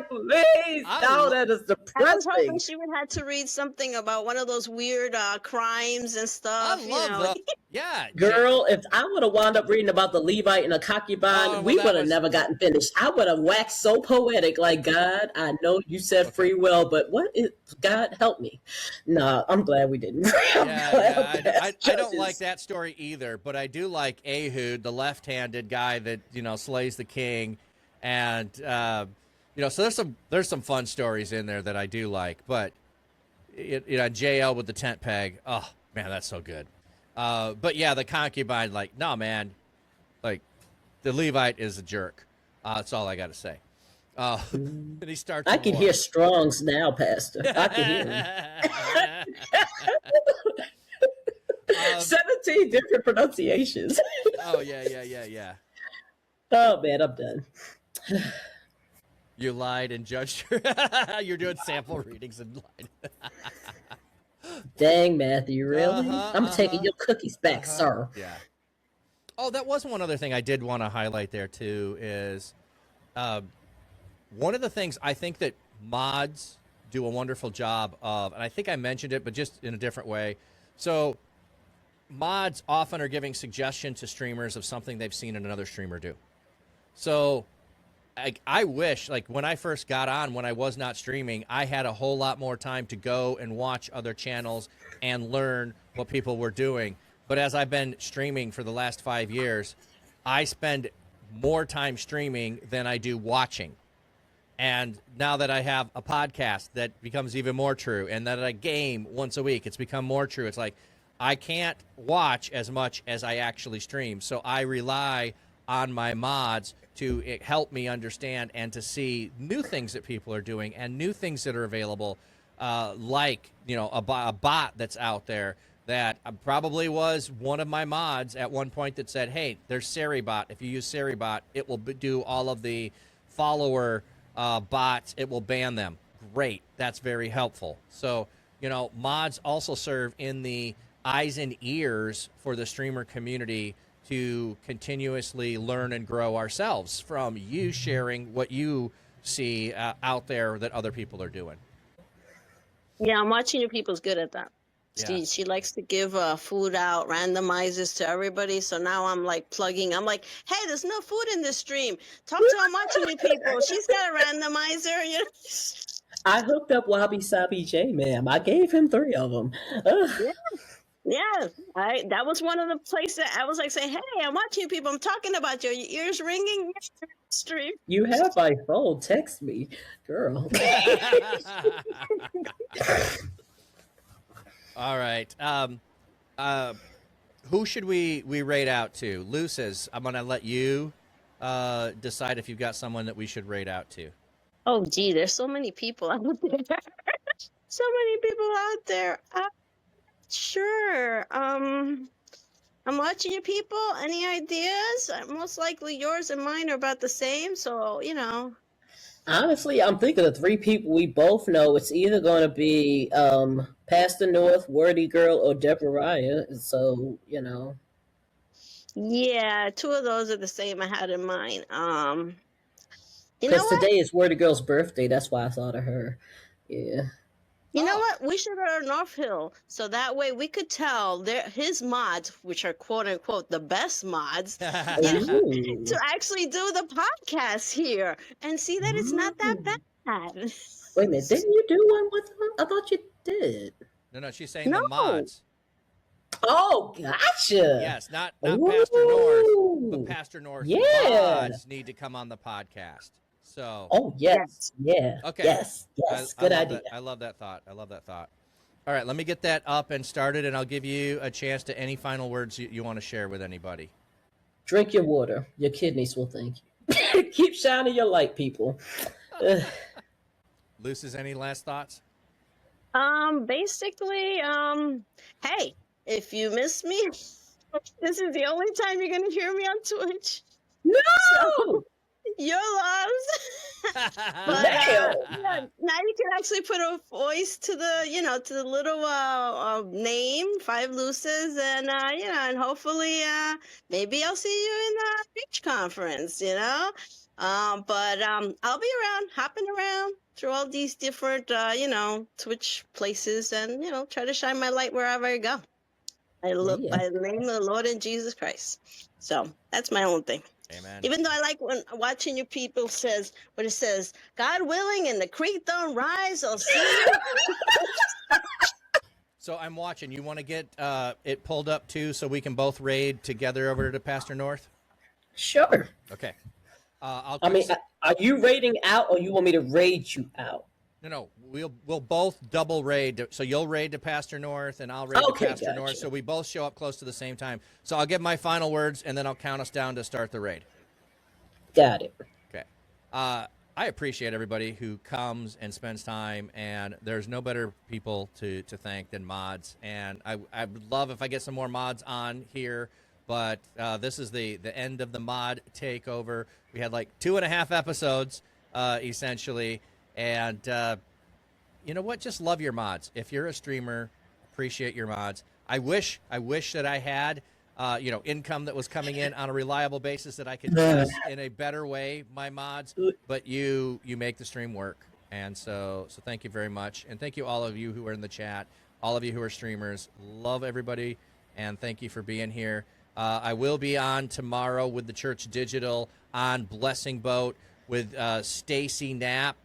Please, that is depressing. I was hoping she would have to read something about one of those weird crimes and stuff. I love yeah, girl. If I would have wound up reading about the Levite and the concubine, we would have never gotten finished. I would have waxed so poetic, like, God, I know you said free will, but what is God help me? No, I'm glad we didn't. I don't like that story either, but I do like Ehud, the left-handed guy that slays the king, and so there's some fun stories in there that I do like, but JL with the tent peg, oh man, that's so good. But yeah, the concubine, no man, the Levite is a jerk. That's all I got to say. And he starts. I can hear Strong's now, Pastor. I can hear him. 17 different pronunciations. Oh yeah. Oh man, I'm done. You lied and judged her. You're doing sample readings and lied. Dang, Matthew, really? I'm taking your cookies back, sir. Yeah. Oh, that was one other thing I did want to highlight there, too, is one of the things I think that mods do a wonderful job of, and I think I mentioned it, but just in a different way. So mods often are giving suggestions to streamers of something they've seen another streamer do. So I wish, when I first got on, when I was not streaming, I had a whole lot more time to go and watch other channels and learn what people were doing. But as I've been streaming for the last 5 years, I spend more time streaming than I do watching. And now that I have a podcast, that becomes even more true. And that I game once a week, it's become more true. It's like I can't watch as much as I actually stream. So I rely on my mods to help me understand and to see new things that people are doing and new things that are available, like a bot that's out there that probably was one of my mods at one point that said, hey, there's Seribot. If you use Seribot, it will do all of the follower bots. It will ban them. great. That's very helpful. So, mods also serve in the eyes and ears for the streamer community to continuously learn and grow ourselves from you sharing what you see out there that other people are doing. Yeah, I'm watching your people's good at that. Yeah. She likes to give food out, randomizers to everybody. So now I'm like plugging. I'm like, hey, there's no food in this stream. Talk to I'm watching you people. She's got a randomizer. You know? I hooked up Wabi Sabi J, ma'am. I gave him 3 of them. Ugh. Yeah, that was one of the places I was like saying, hey, I'm watching you people. I'm talking about you. Your ears ringing. Stream. You have my phone. Text me, girl. All right. Who should we raid out to? Luces, I'm going to let you decide if you've got someone that we should raid out to. Oh, gee, there's so many people out there. So many people out there. Sure. I'm watching you people. Any ideas? Most likely yours and mine are about the same. So, Honestly, I'm thinking of 3 people we both know. It's either going to be Pastor North, Wordy Girl, or Deborah. So, Yeah, 2 of those are the same I had in mind. Because today is Wordy Girl's birthday. That's why I thought of her. Yeah. You know what? We should go to North Hill, so that way we could tell his mods, which are quote unquote the best mods, to actually do the podcast here and see that it's not that bad. Wait a minute, didn't you do one with them? I thought you did. No, she's saying the mods. Oh, gotcha. Yes, not Pastor North, but Pastor North's mods need to come on the podcast. So. Oh, yes. Yeah. Okay. Yes. Good idea. I love that thought. All right, let me get that up and started, and I'll give you a chance to any final words you want to share with anybody. Drink your water. Your kidneys will thank you. Keep shining your light, people. Luces, any last thoughts? Basically, hey, if you miss me, this is the only time you're going to hear me on Twitch. No! So, you're lost. But now you can actually put a voice to the, to the little name, 5 Luces, and and hopefully maybe I'll see you in the beach conference, But I'll be around, hopping around through all these different, Twitch places, and try to shine my light wherever I go. By the name of the Lord and Jesus Christ. So that's my own thing. Amen. Even though I like when watching you people says, when it says, God willing, and the creek don't rise, I'll see you. So I'm watching. You want to get it pulled up too so we can both raid together over to Pastor North? Sure. Okay. Are you raiding out, or you want me to raid you out? No. We'll both double raid. So you'll raid to Pastor North, and I'll raid to Pastor North. So we both show up close to the same time. So I'll give my final words, and then I'll count us down to start the raid. Got it. Okay. I appreciate everybody who comes and spends time, and there's no better people to thank than mods. And I would love if I get some more mods on here, but this is the end of the Mod Takeover. We had like 2.5 episodes, essentially. And you know what? Just love your mods. If you're a streamer, appreciate your mods. I wish that I had, income that was coming in on a reliable basis that I could test in a better way my mods. But you make the stream work, and so thank you very much, and thank you all of you who are in the chat, all of you who are streamers. Love everybody, and thank you for being here. I will be on tomorrow with the Church.digital on Blessing Boat with Stacy Knapp.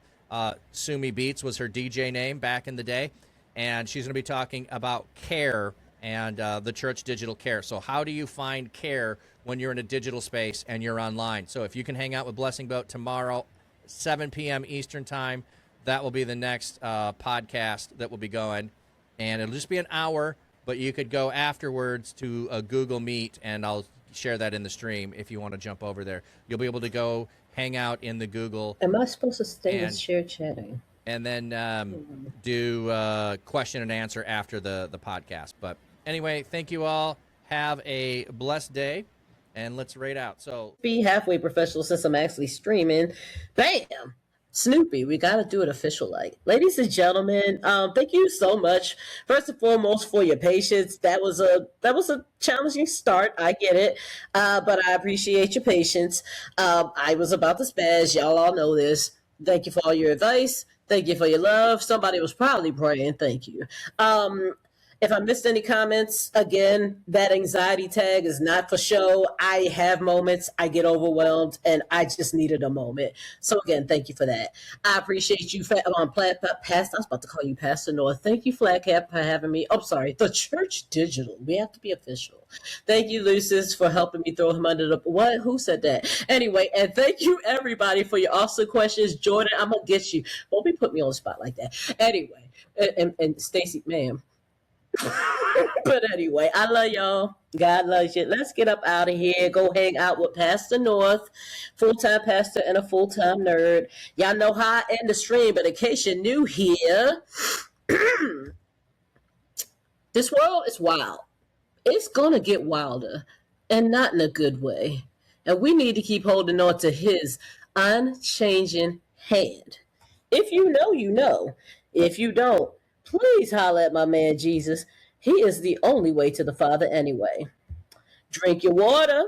Sumi Beats was her DJ name back in the day, and she's going to be talking about care and the Church.digital care. So how do you find care when you're in a digital space and you're online? So if you can hang out with Blessing Boat tomorrow, 7 p.m. Eastern time, that will be the next podcast that will be going, and it'll just be an hour, but you could go afterwards to a Google Meet, and I'll share that in the stream if you want to jump over there. You'll be able to go hang out in the Google. Am I supposed to stay and share chatting? And then do question and answer after the podcast. But anyway, thank you all. Have a blessed day, and let's raid out. So be halfway professional since I'm actually streaming. Bam! Snoopy, we got to do it official like. Ladies and gentlemen, thank you so much. First and foremost, for your patience. That was a challenging start. I get it, but I appreciate your patience. I was about to spaz. Y'all all know this. Thank you for all your advice. Thank you for your love. Somebody was probably praying. Thank you. If I missed any comments, again, that anxiety tag is not for show. I have moments, I get overwhelmed, and I just needed a moment. So again, thank you for that. I appreciate you, Pastor. I was about to call you Pastor North. Thank you, FlatCap, for having me. Oh, sorry, the Church.digital. We have to be official. Thank you, Luces, for helping me throw him under the what? Who said that? Anyway, and thank you everybody for your awesome questions. Jordan, I'm gonna get you. Don't be put me on the spot like that. Anyway, and Stacy, ma'am. But anyway, I love y'all. God loves you. Let's get up out of here. Go hang out with Pastor North, full-time pastor and a full-time nerd. Y'all know how I end the stream, but in case you're new here, this world is wild. It's gonna get wilder, and not in a good way. And we need to keep holding on to his unchanging hand. If you know, you know. If you don't, please holler at my man Jesus. He is the only way to the Father anyway. Drink your water.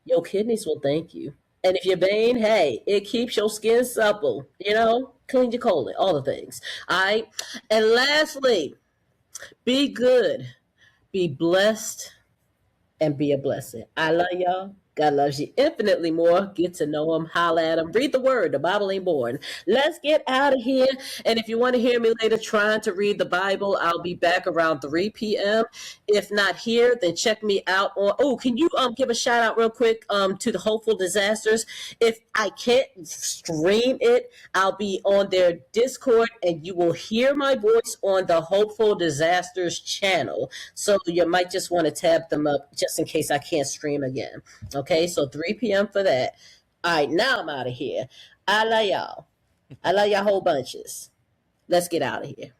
Your kidneys will thank you. And if you're vain, hey, it keeps your skin supple. Clean your colon, all the things. All right. And lastly, be good, be blessed, and be a blessing. I love y'all. God loves you infinitely more. Get to know him, holla at him, read the word. The Bible ain't boring. Let's get out of here. And if you want to hear me later trying to read the Bible, I'll be back around 3 p.m. If not here, then check me out on, can you give a shout out real quick to the Hopeful Disasters? If I can't stream it, I'll be on their Discord and you will hear my voice on the Hopeful Disasters channel. So you might just want to tab them up just in case I can't stream again. Okay, so 3 p.m. for that. All right, now I'm out of here. I love y'all. I love y'all whole bunches. Let's get out of here.